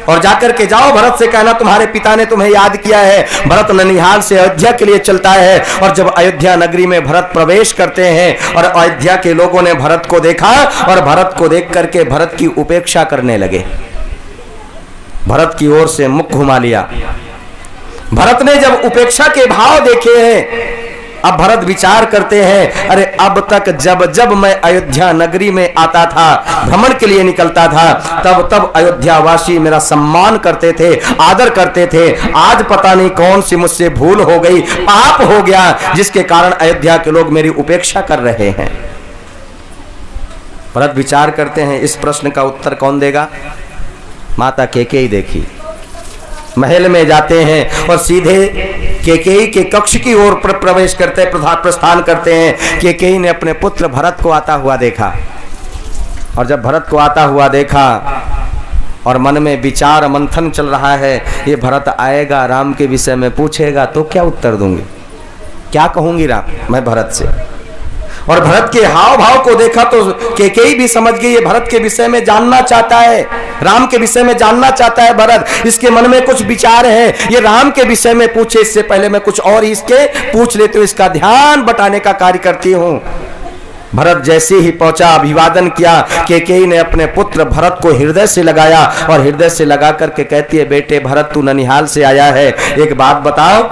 और जाकर के जाओ भरत से कहना तुम्हारे पिता ने तुम्हें याद किया है। भरत ननिहाल से अयोध्या के लिए चलता है, और जब अयोध्या नगरी में भरत प्रवेश करते हैं और अयोध्या के लोगों ने भरत को देखा, और भरत को देख करके भरत की उपेक्षा करने लगे, भरत की ओर से मुख घुमा लिया। भरत ने जब उपेक्षा के भाव देखे हैं, अब भरत विचार करते हैं, अरे अब तक जब मैं अयोध्या नगरी में आता था, भ्रमण के लिए निकलता था, तब अयोध्यावासी मेरा सम्मान करते थे, आदर करते थे। आज पता नहीं कौन सी मुझसे भूल हो गई, पाप हो गया, जिसके कारण अयोध्या के लोग मेरी उपेक्षा कर रहे हैं। भरत विचार करते हैं इस प्रश्न का उत्तर कौन देगा। माता कैकेयी देखी, महल में जाते हैं और सीधे कैकेयी के कक्ष की ओर प्रवेश करते प्रस्थान करते हैं। कैकेयी ने अपने पुत्र भरत को आता हुआ देखा, और जब भरत को आता हुआ देखा और मन में विचार मंथन चल रहा है, ये भरत आएगा राम के विषय में पूछेगा तो क्या उत्तर दूंगी, क्या कहूंगी राम मैं भरत से। और भरत के हाव भाव को देखा तो कैकेयी भी समझ गई ये भरत के विषय में जानना चाहता है, राम के विषय में जानना चाहता है भरत, इसके मन में कुछ विचार है, ये राम के विषय में पूछे, इससे पहले मैं कुछ और इसके पूछ लेती हूँ, इसका ध्यान बटाने का कार्य करती हूँ। भरत जैसे ही पहुंचा, अभिवादन किया, कैकेयी ने अपने पुत्र भरत को हृदय से लगाया और हृदय से लगा करके कहती है, बेटे भरत तू ननिहाल से आया है, एक बात बताओ,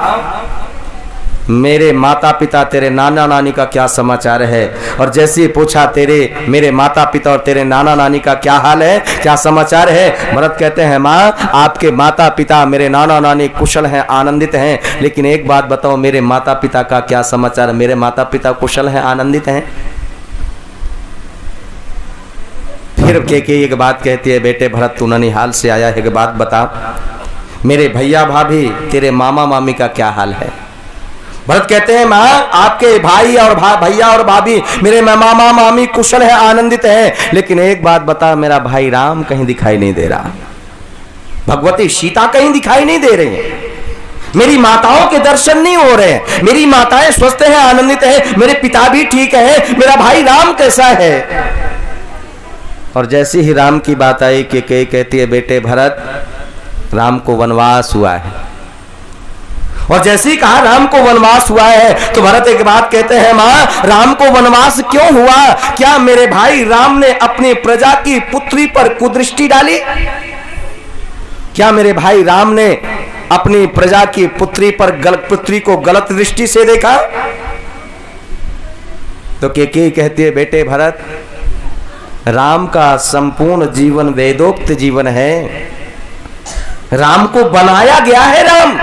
मेरे माता पिता तेरे नाना नानी का क्या समाचार है। और जैसे ही पूछा तेरे मेरे माता पिता और तेरे नाना नानी का क्या हाल है, क्या समाचार है। भरत कहते हैं माँ आपके माता पिता मेरे नाना नानी कुशल हैं, आनंदित हैं, लेकिन एक बात बताओ मेरे माता पिता का क्या समाचार। मेरे माता पिता कुशल हैं, आनंदित हैं। फिर कैकेयी एक बात कहती है, बेटे भरत तू ननिहाल से आया है, एक बात बता मेरे भैया भाभी तेरे मामा मामी का क्या हाल है। भरत कहते हैं माँ आपके भाई और भैया और भाभी मेरे मामा मामी कुशल है, आनंदित है, लेकिन एक बात बता मेरा भाई राम कहीं दिखाई नहीं दे रहा, भगवती सीता कहीं दिखाई नहीं दे रही है, मेरी माताओं के दर्शन नहीं हो रहे हैं, मेरी माताएं स्वस्थ हैं, आनंदित है, मेरे पिता भी ठीक है, मेरा भाई राम कैसा है। और जैसे ही राम की बात आई कि कहती है बेटे भरत राम को वनवास हुआ है। और जैसे ही कहा राम को वनवास हुआ है तो भरत एक बात कहते हैं माँ राम को वनवास क्यों हुआ, क्या मेरे भाई राम ने अपनी प्रजा की पुत्री पर कुदृष्टि डाली, क्या मेरे भाई राम ने अपनी प्रजा की पुत्री को गलत दृष्टि से देखा। तो कैकेयी कहती है बेटे भरत राम का संपूर्ण जीवन वेदोक्त जीवन है, राम को बनाया गया है, राम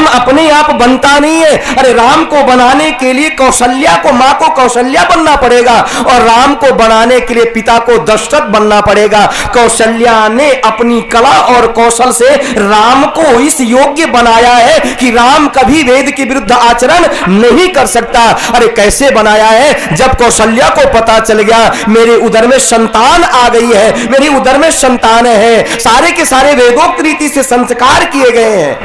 अपने आप बनता नहीं है। अरे राम को बनाने के लिए कौशल्या को, मां को कौशल्या बनना पड़ेगा, और राम को बनाने के लिए पिता को दशरथ बनना पड़ेगा। कौशल्या ने अपनी कला और कौशल से राम को इस योग्य बनाया है कि राम कभी वेद के विरुद्ध आचरण नहीं कर सकता। अरे कैसे बनाया है, जब कौशल्या को पता चल गया मेरे उदर में संतान आ गई है, मेरी उदर में संतान है, सारे के सारे वेदोक्त रीति से संस्कार किए गए हैं,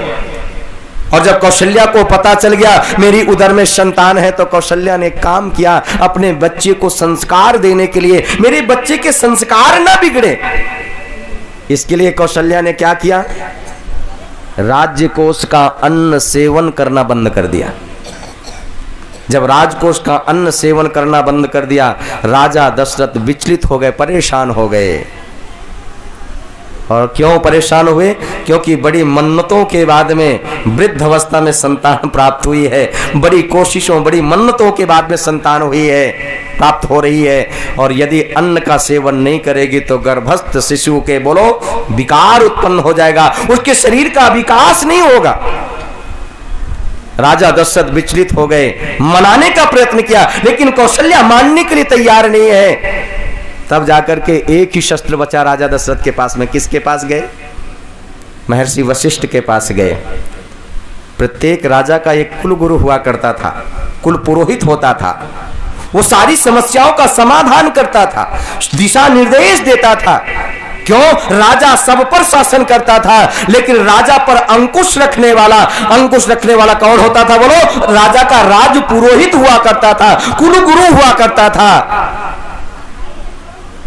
और जब कौशल्या को पता चल गया मेरी उदर में संतान है तो कौशल्या ने काम किया अपने बच्चे को संस्कार देने के लिए, मेरे बच्चे के संस्कार ना बिगड़े, इसके लिए कौशल्या ने क्या किया, राजकोष का अन्न सेवन करना बंद कर दिया। जब राजकोष का अन्न सेवन करना बंद कर दिया राजा दशरथ विचलित हो गए, परेशान हो गए। और क्यों परेशान हुए, क्योंकि बड़ी मन्नतों के बाद में वृद्ध अवस्था में संतान प्राप्त हुई है, बड़ी कोशिशों बड़ी मन्नतों के बाद में संतान हुई है, प्राप्त हो रही है, और यदि अन्न का सेवन नहीं करेगी तो गर्भस्थ शिशु के बोलो विकार उत्पन्न हो जाएगा, उसके शरीर का विकास नहीं होगा। राजा दशरथ विचलित हो गए, मनाने का प्रयत्न किया लेकिन कौशल्या मानने के लिए तैयार नहीं है। तब जाकर के एक ही शस्त्र बचा राजा दशरथ के पास में, किसके पास गए, महर्षि वशिष्ठ के पास गए। प्रत्येक राजा का एक कुल गुरु हुआ करता था, कुल पुरोहित होता था, वो सारी समस्याओं का समाधान करता था, दिशा निर्देश देता था। क्यों, राजा सब पर शासन करता था, लेकिन राजा पर अंकुश रखने वाला कौन होता था बोलो, राजा का राज पुरोहित हुआ करता था, कुल गुरु हुआ करता था।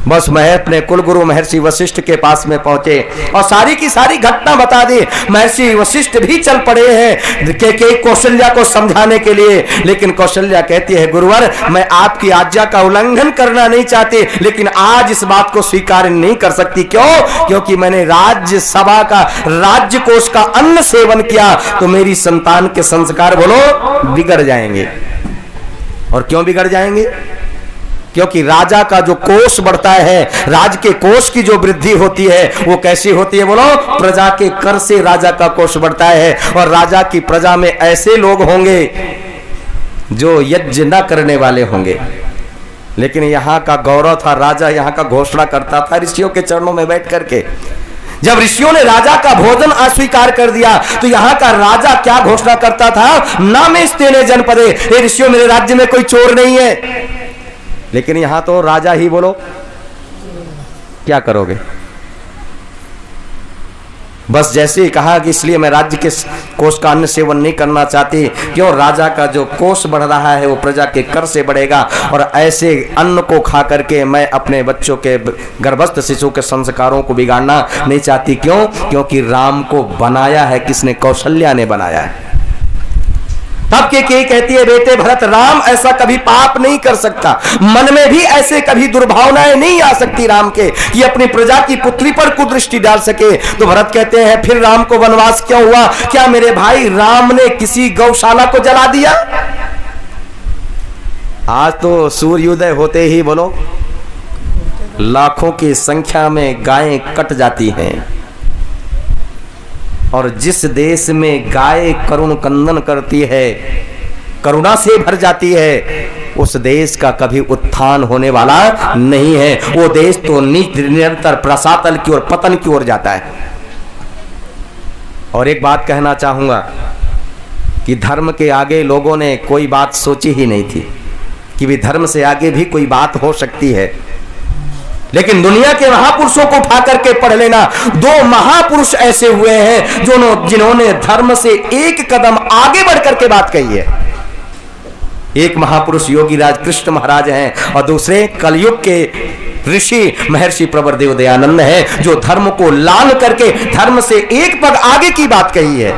बस मैं अपने कुलगुरु महर्षि वशिष्ठ के पास में पहुंचे और सारी की सारी घटना बता दी। महर्षि वशिष्ठ भी चल पड़े हैं के कौशल्या को समझाने के लिए, लेकिन कौशल्या कहती है गुरुवर मैं आपकी आज्ञा का उल्लंघन करना नहीं चाहती, लेकिन आज इस बात को स्वीकार नहीं कर सकती। क्यों, क्योंकि मैंने राज्यसभा का राज्य कोष का अन्न सेवन किया तो मेरी संतान के संस्कार बोलो बिगड़ जाएंगे। और क्यों बिगड़ जाएंगे, क्योंकि राजा का जो कोष बढ़ता है, राज के कोष की जो वृद्धि होती है वो कैसी होती है बोलो, प्रजा के कर से राजा का कोष बढ़ता है। और राजा की प्रजा में ऐसे लोग होंगे जो यज्ञ न करने वाले होंगे, लेकिन यहाँ का गौरव था, राजा यहाँ का घोषणा करता था ऋषियों के चरणों में बैठ करके। जब ऋषियों ने राजा का भोजन अस्वीकार कर दिया तो यहाँ का राजा क्या घोषणा करता था, नामेस्तेने जनपदे, ये ऋषियों मेरे राज्य में कोई चोर नहीं है। लेकिन यहाँ तो राजा ही बोलो, क्या करोगे? बस जैसे ही कहा कि इसलिए मैं राज्य के कोष का अन्न सेवन नहीं करना चाहती, क्यों? राजा का जो कोष बढ़ रहा है वो प्रजा के कर से बढ़ेगा, और ऐसे अन्न को खा करके मैं अपने बच्चों के गर्भस्थ शिशु के संस्कारों को बिगाड़ना नहीं चाहती। क्यों? क्योंकि राम को बनाया है किसने? कौशल्या ने बनाया है। तब के कहती है, बेटे भरत, राम ऐसा कभी पाप नहीं कर सकता, मन में भी ऐसे कभी दुर्भावनाएं नहीं आ सकती राम के कि अपनी प्रजा की पुत्री पर कुदृष्टि डाल सके। तो भरत कहते हैं, फिर राम को वनवास क्यों हुआ? क्या मेरे भाई राम ने किसी गौशाला को जला दिया? आज तो सूर्योदय होते ही बोलो लाखों की संख्या में गायें कट जाती हैं, और जिस देश में गाय करुण कंदन करती है, करुणा से भर जाती है, उस देश का कभी उत्थान होने वाला नहीं है। वो देश तो निरंतर प्रसातल की ओर, पतन की ओर जाता है। और एक बात कहना चाहूंगा कि धर्म के आगे लोगों ने कोई बात सोची ही नहीं थी कि भी धर्म से आगे भी कोई बात हो सकती है। लेकिन दुनिया के महापुरुषों को उठा करके पढ़ लेना, दो महापुरुष ऐसे हुए हैं जिन्होंने धर्म से एक कदम आगे बढ़ करके बात कही है। एक महापुरुष योगीराज कृष्ण महाराज हैं, और दूसरे कलयुग के ऋषि महर्षि प्रवरदेव दयानंद हैं, जो धर्म को लांघ करके धर्म से एक पग आगे की बात कही है।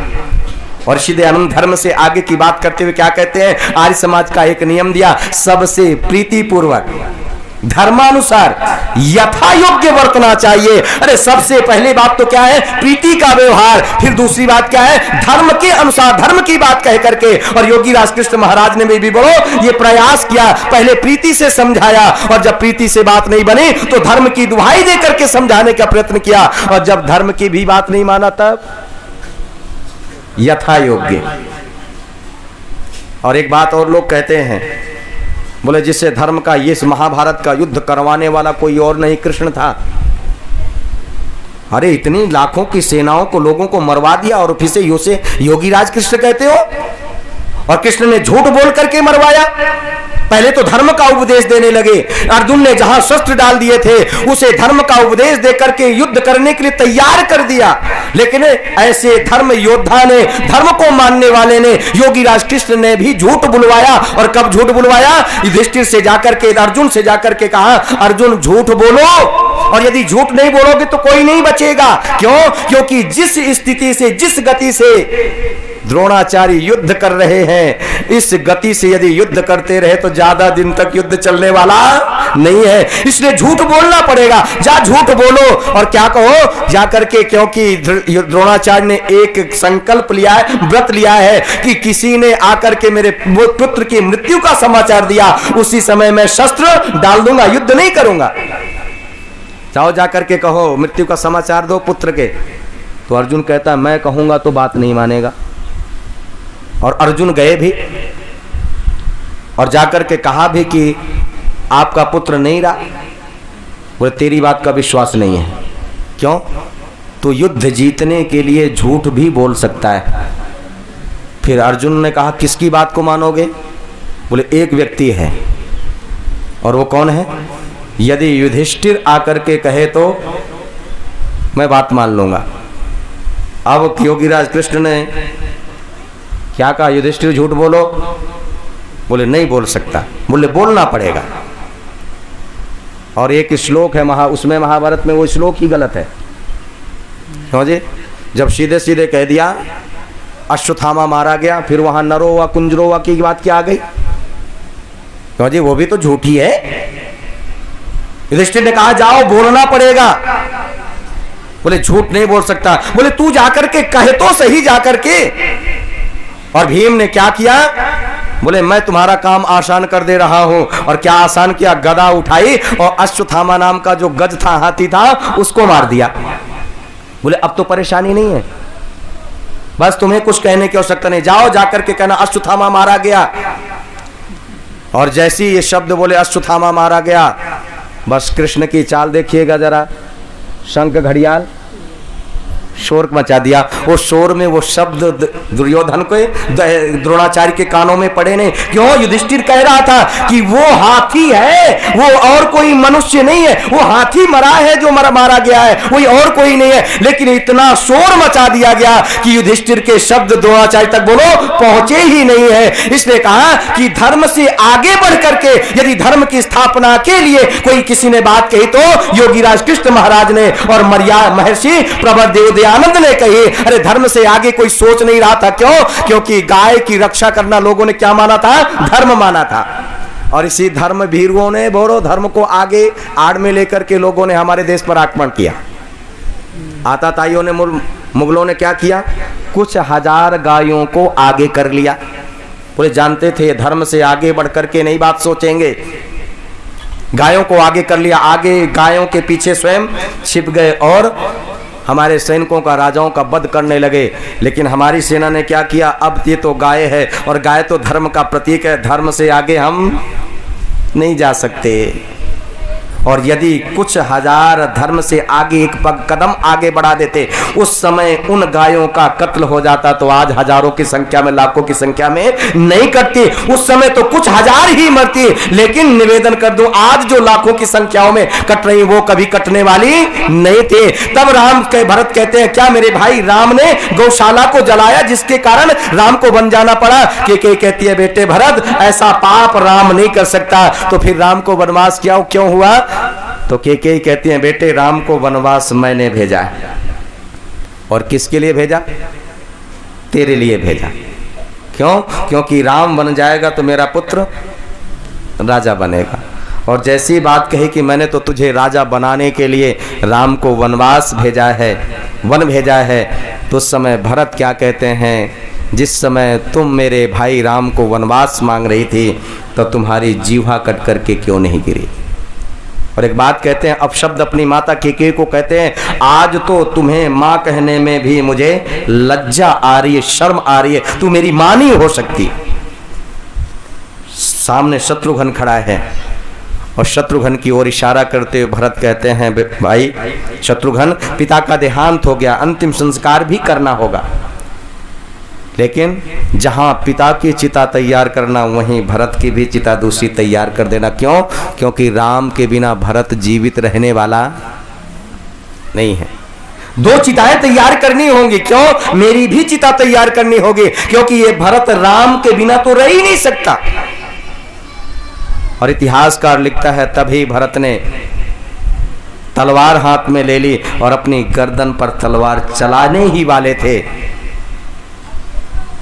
और ऋषि दयानंद धर्म से आगे की बात करते हुए क्या कहते हैं? आर्य समाज का एक नियम दिया, सबसे प्रीतिपूर्वक धर्मानुसार यथा योग्य वर्तना चाहिए। अरे सबसे पहली बात तो क्या है? प्रीति का व्यवहार। फिर दूसरी बात क्या है? धर्म के अनुसार धर्म की बात कह करके। और योगी राजकृष्ण महाराज ने भी बोलो ये प्रयास किया, पहले प्रीति से समझाया, और जब प्रीति से बात नहीं बनी तो धर्म की दुहाई दे करके समझाने का प्रयत्न किया, और जब धर्म की भी बात नहीं माना तब यथा योग्य। और एक बात और लोग कहते हैं, बोले जिससे धर्म का ये महाभारत का युद्ध करवाने वाला कोई और नहीं, कृष्ण था। अरे इतनी लाखों की सेनाओं को, लोगों को मरवा दिया, और फिर से योगीराज कृष्ण कहते हो? और कृष्ण ने झूठ बोल करके मरवाया। पहले तो धर्म का उपदेश देने लगे, अर्जुन ने जहां शस्त्र डाल दिए थे उसे धर्म का उपदेश देकर के युद्ध करने के लिए तैयार कर दिया। लेकिन ऐसे धर्म योद्धा ने, धर्म को मानने वाले ने, योगीराज कृष्ण ने भी झूठ बुलवाया। और कब झूठ बुलवाया? युधिष्ठिर से जाकर के, अर्जुन से जाकर के कहा, अर्जुन झूठ बोलो, और यदि झूठ नहीं बोलोगे तो कोई नहीं बचेगा। क्यों? क्योंकि जिस स्थिति से, जिस गति से द्रोणाचार्य युद्ध कर रहे हैं, इस गति से यदि युद्ध करते रहे तो ज्यादा दिन तक युद्ध चलने वाला नहीं है। इसलिए झूठ बोलना पड़ेगा। जा झूठ बोलो और क्या कहो जाकर के, क्योंकि द्रोणाचार्य ने एक संकल्प लिया है, व्रत लिया है कि किसी ने आकर के मेरे पुत्र की मृत्यु का समाचार दिया, उसी समय मैं शस्त्र डाल दूंगा, युद्ध नहीं करूंगा। जाओ जाकर के कहो मृत्यु का समाचार दो पुत्र के। तो अर्जुन कहता मैं कहूंगा तो बात नहीं मानेगा। और अर्जुन गए भी और जाकर के कहा भी कि आपका पुत्र नहीं रहा। बोले तेरी बात का विश्वास नहीं है। क्यों? तो युद्ध जीतने के लिए झूठ भी बोल सकता है। फिर अर्जुन ने कहा किसकी बात को मानोगे? बोले एक व्यक्ति है। और वो कौन है? यदि युधिष्ठिर आकर के कहे तो मैं बात मान लूंगा। अब योगीराज कृष्ण ने क्या कहा? युधिष्ठिर झूठ बोलो। बोले नहीं बोल सकता। बोले बोलना पड़ेगा। और एक श्लोक है उसमें महाभारत में वो श्लोक ही गलत है। समझे? जब सीधे सीधे कह दिया अश्वत्थामा मारा गया, फिर वहां नरो व कुंजरो व की बात क्या आ गई? समझे? वो भी तो झूठी है। युधिष्ठिर ने कहा जाओ बोलना पड़ेगा। बोले झूठ नहीं बोल सकता। बोले तू जाकर के कहे तो सही जाकर के। और भीम ने क्या किया? बोले मैं तुम्हारा काम आसान कर दे रहा हूं। और क्या आसान किया? गदा उठाई और अश्वत्थामा नाम का जो गज था, हाथी था, उसको मार दिया। बोले अब तो परेशानी नहीं है, बस तुम्हें कुछ कहने की आवश्यकता नहीं, जाओ जाकर के कहना अश्वत्थामा मारा गया। और जैसे ही ये शब्द बोले अश्वत्थामा मारा गया, बस कृष्ण की चाल देखिएगा जरा, शंख घड़ियाल शोर मचा दिया। वो शोर में वो शब्द दुर्योधन को द्रोणाचार्य के कानों में पड़े नहीं। क्यों? युधिष्ठिर कह रहा था कि वो हाथी है, वो और कोई मनुष्य नहीं है, वो हाथी मरा है जो मारा गया है, कोई और कोई नहीं है। लेकिन इतना शोर मचा दिया गया कि युधिष्ठिर के शब्द द्रोणाचार्य तक बोलो पहुंचे ही नहीं है। इसने कहा कि धर्म से आगे बढ़ करके यदि धर्म की स्थापना के लिए कोई किसी ने बात कही तो योगीराज कृष्ण महाराज ने और महर्षि प्रबल देव आनंद ने कही। अरे धर्म से आगे कोई सोच नहीं रहा था। क्यों? क्योंकि गाय की रक्षा करना लोगों ने क्या माना था? धर्म माना था। और इसी धर्म भीरुओं ने बोलो धर्म को आगे आड़ में लेकर के लोगों ने हमारे देश पर आक्रमण किया। आताताइयों ने मुगलों ने क्या किया? कुछ हजार गायों को आगे कर लिया। पूरे जानते थे धर्म से आगे बढ़ करके नई बात सोचेंगे। गायों को आगे कर लिया, आगे गायों के पीछे स्वयं छिप गए और हमारे सैनिकों का, राजाओं का वध करने लगे। लेकिन हमारी सेना ने क्या किया? अब ये तो गाय है और गाय तो धर्म का प्रतीक है, धर्म से आगे हम नहीं जा सकते। और यदि कुछ हजार धर्म से आगे एक कदम आगे बढ़ा देते, उस समय उन गायों का कत्ल हो जाता तो आज हजारों की संख्या में, लाखों की संख्या में नहीं कटती। उस समय तो कुछ हजार ही मरती। लेकिन निवेदन कर दूं, आज जो लाखों की संख्याओं में कट रही वो कभी कटने वाली नहीं थे। तब राम के भरत कहते हैं क्या मेरे भाई राम ने गौशाला को जलाया जिसके कारण राम को बन जाना पड़ा? के कहती है बेटे भरत ऐसा पाप राम नहीं कर सकता। तो फिर राम को वनवास क्यों हुआ? तो के कहती हैं बेटे राम को वनवास मैंने भेजा है। और किसके लिए भेजा? तेरे लिए भेजा। क्यों? क्योंकि राम बन जाएगा तो मेरा पुत्र राजा बनेगा। और जैसी बात कही कि मैंने तो तुझे राजा बनाने के लिए राम को वनवास भेजा है, वन भेजा है, तो उस समय भरत क्या कहते हैं? जिस समय तुम मेरे भाई राम को वनवास मांग रही थी तो तुम्हारी जीवा कट करके क्यों नहीं गिरी? और एक बात कहते हैं, अपशब्द अपनी माता केके को कहते हैं आज तो तुम्हें माँ कहने में भी मुझे लज्जा आ रही है, शर्म आ रही है, तू मेरी माँ नहीं हो सकती। सामने शत्रुघ्न खड़ा है और शत्रुघ्न की ओर इशारा करते हुए भरत कहते हैं भाई शत्रुघ्न पिता का देहांत हो गया, अंतिम संस्कार भी करना होगा, लेकिन जहां पिता की चिता तैयार करना वहीं भरत की भी चिता दूसरी तैयार कर देना। क्यों? क्योंकि राम के बिना भरत जीवित रहने वाला नहीं है। दो चिताएं तैयार करनी होंगी। क्यों? मेरी भी चिता तैयार करनी होगी, क्योंकि ये भरत राम के बिना तो रह ही नहीं सकता। और इतिहासकार लिखता है तभी भरत ने तलवार हाथ में ले ली और अपनी गर्दन पर तलवार चलाने ही वाले थे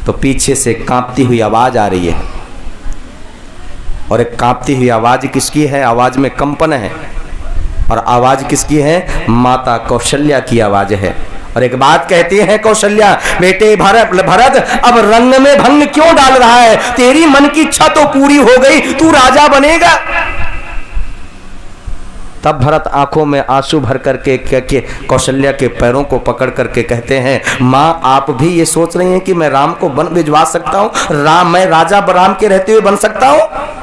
तो पीछे से कांपती हुई आवाज आ रही है। और एक कांपती हुई आवाज किसकी है? आवाज में कंपन है। और आवाज किसकी है? माता कौशल्या की आवाज है। और एक बात कहती है कौशल्या बेटे भरत अब रंग में भंग क्यों डाल रहा है? तेरी मन की इच्छा तो पूरी हो गई, तू राजा बनेगा। तब भरत आंखों में आंसू भर करके कौशल्या के पैरों को पकड़ करके कहते हैं माँ आप भी ये सोच रही हैं कि मैं राम को वन भिजवा सकता हूँ? मैं राजा राम के रहते हुए बन सकता हूँ?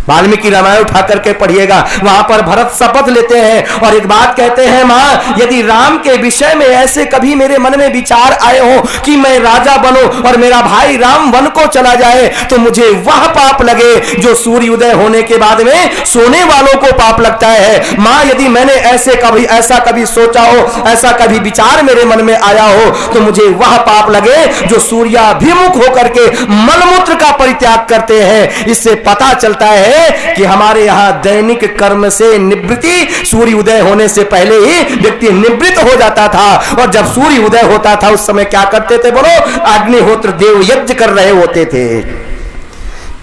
वाल्मीकि रामायण उठा करके पढ़िएगा, वहां पर भरत शपथ लेते हैं और एक बात कहते हैं मां यदि राम के विषय में ऐसे कभी मेरे मन में विचार आए हो कि मैं राजा बनूं और मेरा भाई राम वन को चला जाए तो मुझे वह पाप लगे जो सूर्य उदय होने के बाद में सोने वालों को पाप लगता है। मां यदि मैंने ऐसा कभी सोचा हो, ऐसा कभी विचार मेरे मन में आया हो तो मुझे वह पाप लगे जो सूर्याभिमुख होकर के मलमूत्र का परित्याग करते हैं। इससे पता चलता है कि हमारे यहां दैनिक कर्म से निवृत्ति सूर्य उदय होने से पहले ही व्यक्ति निवृत्त हो जाता था। और जब सूर्य उदय होता था उस समय क्या करते थे बोलो? अग्निहोत्र देव यज्ञ कर रहे होते थे।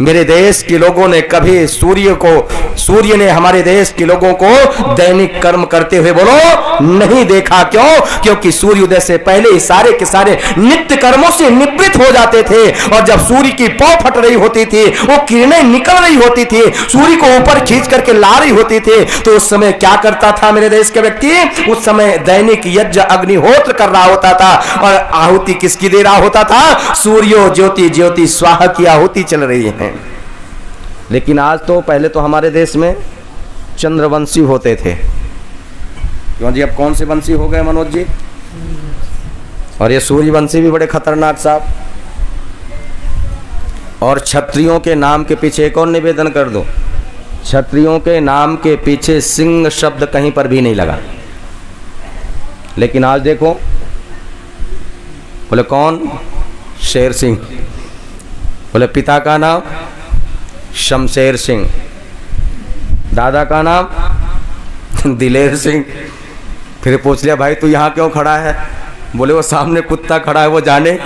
मेरे देश के लोगों ने कभी सूर्य ने हमारे देश के लोगों को दैनिक कर्म करते हुए बोलो नहीं देखा। क्यों? क्योंकि सूर्य उदय से पहले ही सारे के सारे नित्य कर्मों से निवृत्त हो जाते थे। और जब सूर्य की पौ फट रही होती थी, वो किरणें निकल रही होती थी, सूर्य को ऊपर खींच करके ला रही होती थी, तो उस समय क्या करता था मेरे देश के व्यक्ति? उस समय दैनिक यज्ञ अग्निहोत्र कर रहा होता था। और आहुति किसकी दे रहा होता था? सूर्यो ज्योति ज्योति स्वाहा की आहुति चल रही है। लेकिन आज तो, पहले तो हमारे देश में चंद्रवंशी होते थे। क्यों जी, अब कौन से वंशी हो गए मनोज जी? और ये सूर्यवंशी भी बड़े खतरनाक साहब। और क्षत्रियों के नाम के पीछे एक और निवेदन कर दो, क्षत्रियों के नाम के पीछे सिंह शब्द कहीं पर भी नहीं लगा। लेकिन आज देखो, बोले कौन? शेर सिंह। बोले पिता का नाम शमशेर सिंह, दादा का नाम दिलेर सिंह। फिर पूछ लिया भाई तू यहाँ क्यों खड़ा है? बोले वो सामने कुत्ता खड़ा है वो जाने।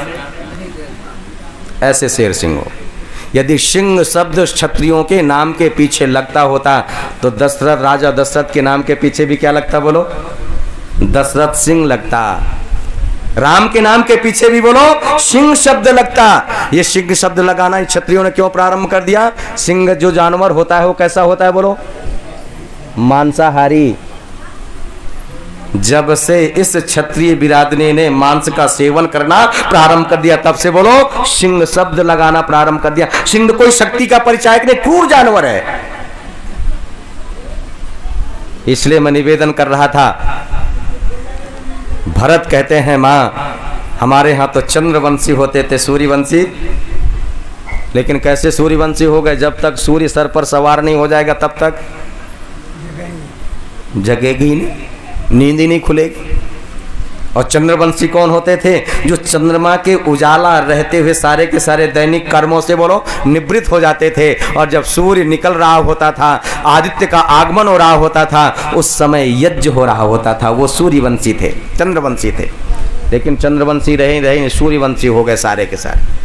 ऐसे शेर सिंह हो। यदि सिंह शब्द क्षत्रियों के नाम के पीछे लगता होता तो दशरथ, राजा दशरथ के नाम के पीछे भी क्या लगता? बोलो, दशरथ सिंह लगता। राम के नाम के पीछे भी बोलो सिंह शब्द लगता। ये सिंह शब्द लगाना ही क्षत्रियों ने क्यों प्रारंभ कर दिया? सिंह जो जानवर होता है वो कैसा होता है? बोलो, मांसाहारी। जब से इस क्षत्रिय बिरादरी ने मांस का सेवन करना प्रारंभ कर दिया, तब से बोलो सिंह शब्द लगाना प्रारंभ कर दिया। सिंह कोई शक्ति का परिचायक नहीं, क्रूर जानवर है। इसलिए मैं निवेदन कर रहा था, भरत कहते हैं माँ हमारे यहाँ तो चंद्रवंशी होते थे, सूर्यवंशी। लेकिन कैसे सूर्यवंशी हो गए? जब तक सूर्य सर पर सवार नहीं हो जाएगा तब तक जगेगी ही नहीं, नींद ही नहीं खुलेगी। और चंद्रवंशी कौन होते थे? जो चंद्रमा के उजाला रहते हुए सारे के सारे दैनिक कर्मों से बोलो निवृत्त हो जाते थे। और जब सूर्य निकल रहा होता था, आदित्य का आगमन हो रहा होता था, उस समय यज्ञ हो रहा होता था, वो सूर्यवंशी थे, चंद्रवंशी थे। लेकिन चंद्रवंशी रहे सूर्यवंशी हो गए सारे के सारे।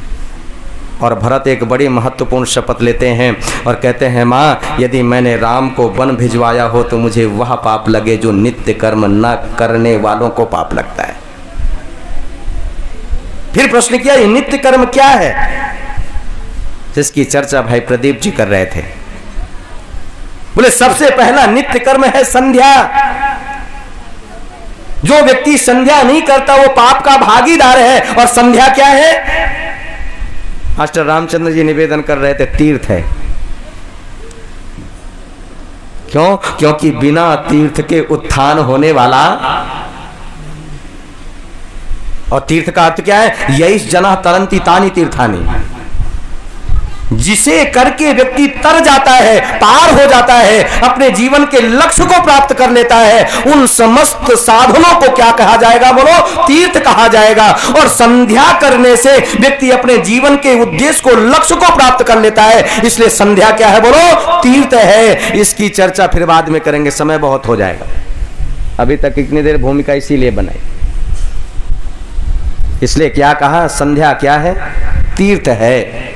और भरत एक बड़ी महत्वपूर्ण शपथ लेते हैं और कहते हैं माँ यदि मैंने राम को वन भिजवाया हो तो मुझे वह पाप लगे जो नित्य कर्म न करने वालों को पाप लगता है। फिर प्रश्न किया ये नित्य कर्म क्या है, जिसकी चर्चा भाई प्रदीप जी कर रहे थे। बोले सबसे पहला नित्य कर्म है संध्या। जो व्यक्ति संध्या नहीं करता वो पाप का भागीदार है। और संध्या क्या है? मास्टर रामचंद्र जी निवेदन कर रहे थे, तीर्थ है। क्यों? क्योंकि बिना तीर्थ के उत्थान होने वाला। और तीर्थ का अर्थ क्या है? यही जना तरंती तानी तीर्थानी। जिसे करके व्यक्ति तर जाता है, पार हो जाता है, अपने जीवन के लक्ष्य को प्राप्त कर लेता है, उन समस्त साधनों को क्या कहा जाएगा? बोलो, तीर्थ कहा जाएगा। और संध्या करने से व्यक्ति अपने जीवन के उद्देश्य को, लक्ष्य को प्राप्त कर लेता है। इसलिए संध्या क्या है? बोलो, तीर्थ है। इसकी चर्चा फिर बाद में करेंगे, समय बहुत हो जाएगा। अभी तक इतनी देर भूमिका इसीलिए बनाई। इसलिए क्या कहा? संध्या क्या है? तीर्थ है।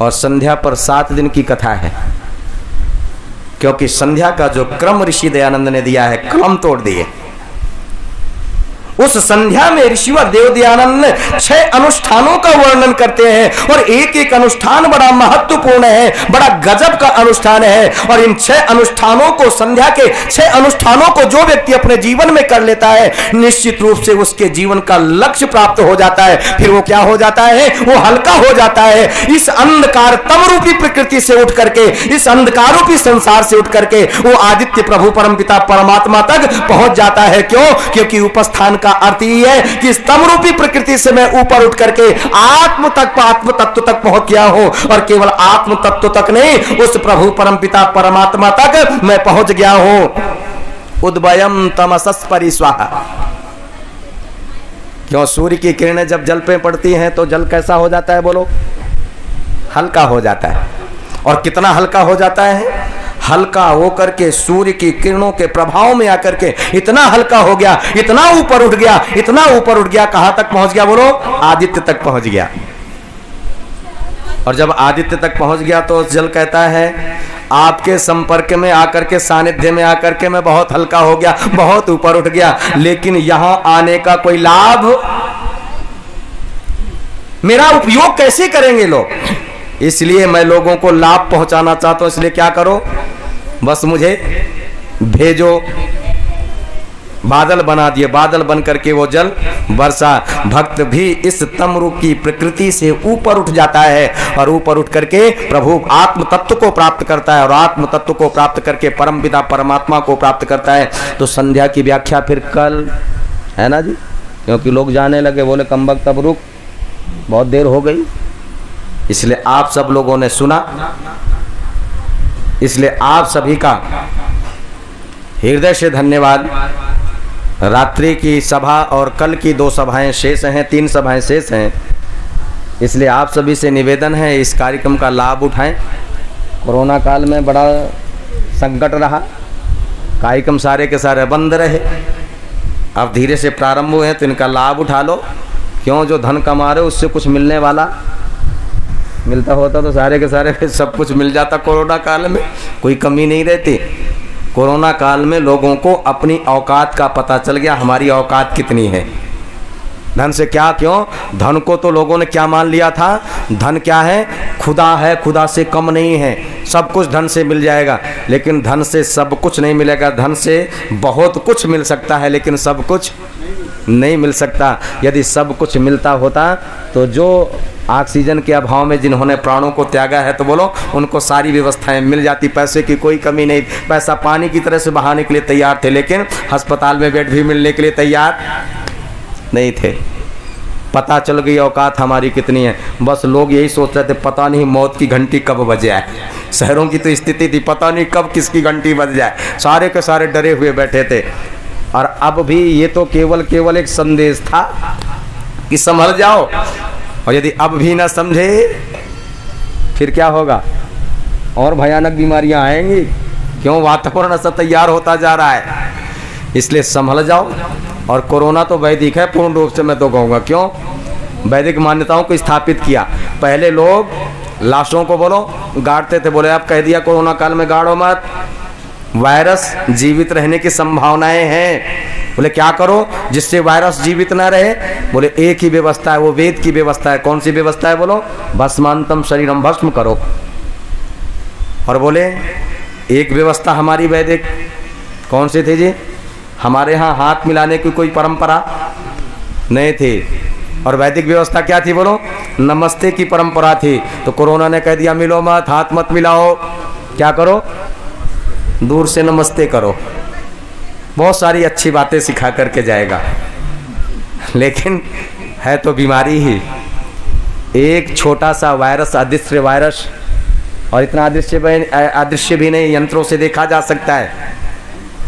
और संध्या पर 7 दिन की कथा है, क्योंकि संध्या का जो क्रम ऋषि दयानंद ने दिया है, क्रम तोड़ दिए। उस संध्या में ऋषिवर देव दयानंद ने 6 अनुष्ठानों का वर्णन करते हैं। और एक एक अनुष्ठान बड़ा महत्वपूर्ण है, बड़ा गजब का अनुष्ठान है। और इन 6 अनुष्ठानों को, संध्या के 6 अनुष्ठानों को जो व्यक्ति अपने जीवन में कर लेता है, निश्चित रूप से उसके जीवन का लक्ष्य प्राप्त हो जाता है। फिर वो क्या हो जाता है? वो हल्का हो जाता है। इस अंधकार तम रूपी प्रकृति से उठ करके, इस अंधकार रूपी संसार से उठ करके वो आदित्य प्रभु परमपिता परमात्मा तक पहुंच जाता है। क्यों? क्योंकि उपस्थान का अर्थ ही है कि स्तंभ रूपी प्रकृति से मैं ऊपर उठ करके आत्म तत्व तक पहुंच गया हूं। और केवल आत्म तत्व तक नहीं, उस प्रभु परमपिता परमात्मा तक मैं पहुंच गया हूं। उद्भयम तमसस् परिस्वाहा। क्यों? सूर्य की किरणें जब जल पे पड़ती हैं तो जल कैसा हो जाता है? बोलो, हल्का हो जाता है। और कितना हल्का हो जाता है? हल्का होकर के सूर्य की किरणों के प्रभाव में आकर के इतना हल्का हो गया, इतना ऊपर उठ गया, इतना ऊपर उठ गया। कहां तक पहुंच गया? बोलो, आदित्य तक पहुंच गया। और जब आदित्य तक पहुंच गया तो जल कहता है आपके संपर्क में आकर के, सानिध्य में आकर के मैं बहुत हल्का हो गया, बहुत ऊपर उठ गया, लेकिन यहां आने का कोई लाभ, मेरा उपयोग कैसे करेंगे लोग? इसलिए मैं लोगों को लाभ पहुंचाना चाहता हूं। इसलिए क्या करो? बस मुझे भेजो। बादल बना दिए, बादल बन करके वो जल वर्षा। भक्त भी इस तमरु की प्रकृति से ऊपर उठ जाता है और ऊपर उठ करके प्रभु आत्म तत्व को प्राप्त करता है और आत्म तत्व को प्राप्त करके परम पिता परमात्मा को प्राप्त करता है। तो संध्या की व्याख्या फिर कल है ना जी, क्योंकि लोग जाने लगे, बोले कमबख्त अब रुक, बहुत देर हो गई। इसलिए आप सब लोगों ने सुना, इसलिए आप सभी का हृदय से धन्यवाद। रात्रि की सभा और कल की 2 सभाएं शेष हैं, 3 सभाएं शेष हैं। इसलिए आप सभी से निवेदन है इस कार्यक्रम का लाभ उठाएं। कोरोना काल में बड़ा संकट रहा, कार्यक्रम सारे के सारे बंद रहे। अब धीरे से प्रारंभ हुए हैं तो इनका लाभ उठा लो। क्यों, जो धन कमा रहे उससे कुछ मिलने वाला मिलता होता तो सारे के सारे सब कुछ मिल जाता। कोरोना काल में कोई कमी नहीं रहती। कोरोना काल में लोगों को अपनी औकात का पता चल गया, हमारी औकात कितनी है। धन से क्या, क्यों धन को तो लोगों ने क्या मान लिया था, धन क्या है, खुदा है, खुदा से कम नहीं है, सब कुछ धन से मिल जाएगा। लेकिन धन से सब कुछ नहीं मिलेगा। धन से बहुत कुछ मिल सकता है लेकिन सब कुछ नहीं मिल सकता। यदि सब कुछ मिलता होता तो जो ऑक्सीजन के अभाव में जिन्होंने प्राणों को त्यागा है तो बोलो उनको सारी व्यवस्थाएं मिल जाती, पैसे की कोई कमी नहीं। पैसा पानी की तरह से बहाने के लिए तैयार थे लेकिन अस्पताल में बेड भी मिलने के लिए तैयार नहीं थे। पता चल गई औकात हमारी कितनी है। बस लोग यही सोच रहे थे पता नहीं मौत की घंटी कब बज जाए। शहरों की तो स्थिति थी, पता नहीं कब किसकी घंटी बज जाए, सारे के सारे डरे हुए बैठे थे। और अब भी ये तो केवल एक संदेश था कि संभल जाओ, और यदि अब भी ना समझे फिर क्या होगा, और भयानक बीमारियां आएंगी। क्यों, वातावरण ऐसा तैयार होता जा रहा है। इसलिए संभल जाओ। और कोरोना तो वैदिक है पूर्ण रूप से, मैं तो कहूँगा। क्यों, वैदिक मान्यताओं को स्थापित किया। पहले लोग लाशों को बोलो गाड़ते थे, बोले आप कह दिया कोरोना काल में गाड़ो मत, वायरस जीवित रहने की संभावनाएं हैं। बोले क्या करो जिससे वायरस जीवित ना रहे, बोले एक ही व्यवस्था है, वो वेद की व्यवस्था है। कौन सी व्यवस्था है, बोलो भस्मांतम शरीरम, भस्म करो। और बोले एक व्यवस्था हमारी वैदिक कौन सी थी जी, हमारे यहाँ हाथ मिलाने की कोई परंपरा नहीं थी। और वैदिक व्यवस्था क्या थी, बोलो नमस्ते की परंपरा थी। तो कोरोना ने कह दिया मिलो मत, हाथ मत मिलाओ, क्या करो दूर से नमस्ते करो। बहुत सारी अच्छी बातें सिखा करके जाएगा, लेकिन है तो बीमारी ही। एक छोटा सा वायरस, अदृश्य वायरस, और इतना अदृश्य भी नहीं, यंत्रों से देखा जा सकता है,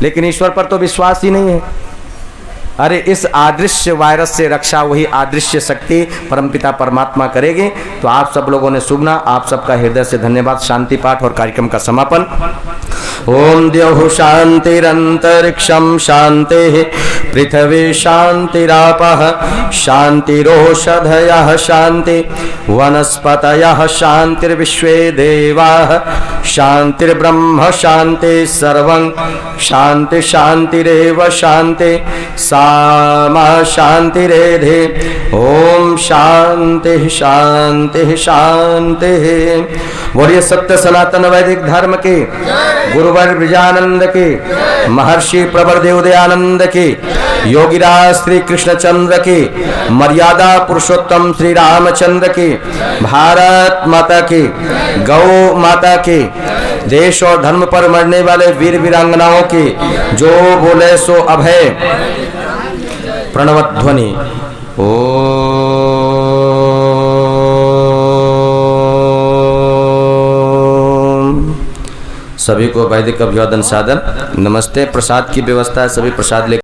लेकिन ईश्वर पर तो विश्वास ही नहीं है। अरे इस अदृश्य वायरस से रक्षा वही अदृश्य शक्ति परमपिता परमात्मा करेगी। तो आप सब लोगों ने सुना, आप सबका हृदय से धन्यवाद। शांति पाठ और कार्यक्रम का समापन। ओम द्यौः शांतिरंतरिक्षं शांति, पृथ्वी शांतिरापः शांतिरोषधयः शांति, वनस्पतयः शांतिर्विश्वे देवाः शांतिर्ब्रह्म शांति, सर्वं शांति शांतिरेव शांति, सामा शांतिरेधि। ओम शांति शांति शांति। बोलिए सत्य सनातन वैदिक धर्म के गुरुवर ब्रजानंद के, महर्षि प्रवर देवदयानंद के, योगीराज श्री कृष्णचंद्र के, मर्यादा पुरुषोत्तम श्री रामचंद्र के, भारत माता के, गौ माता के, देश और धर्म पर मरने वाले वीर वीरांगनाओं के, जो बोले सो अभय प्रणवध्वनि। ओ सभी को वैदिक अभिवादन सादर नमस्ते। प्रसाद की व्यवस्था है, सभी प्रसाद ले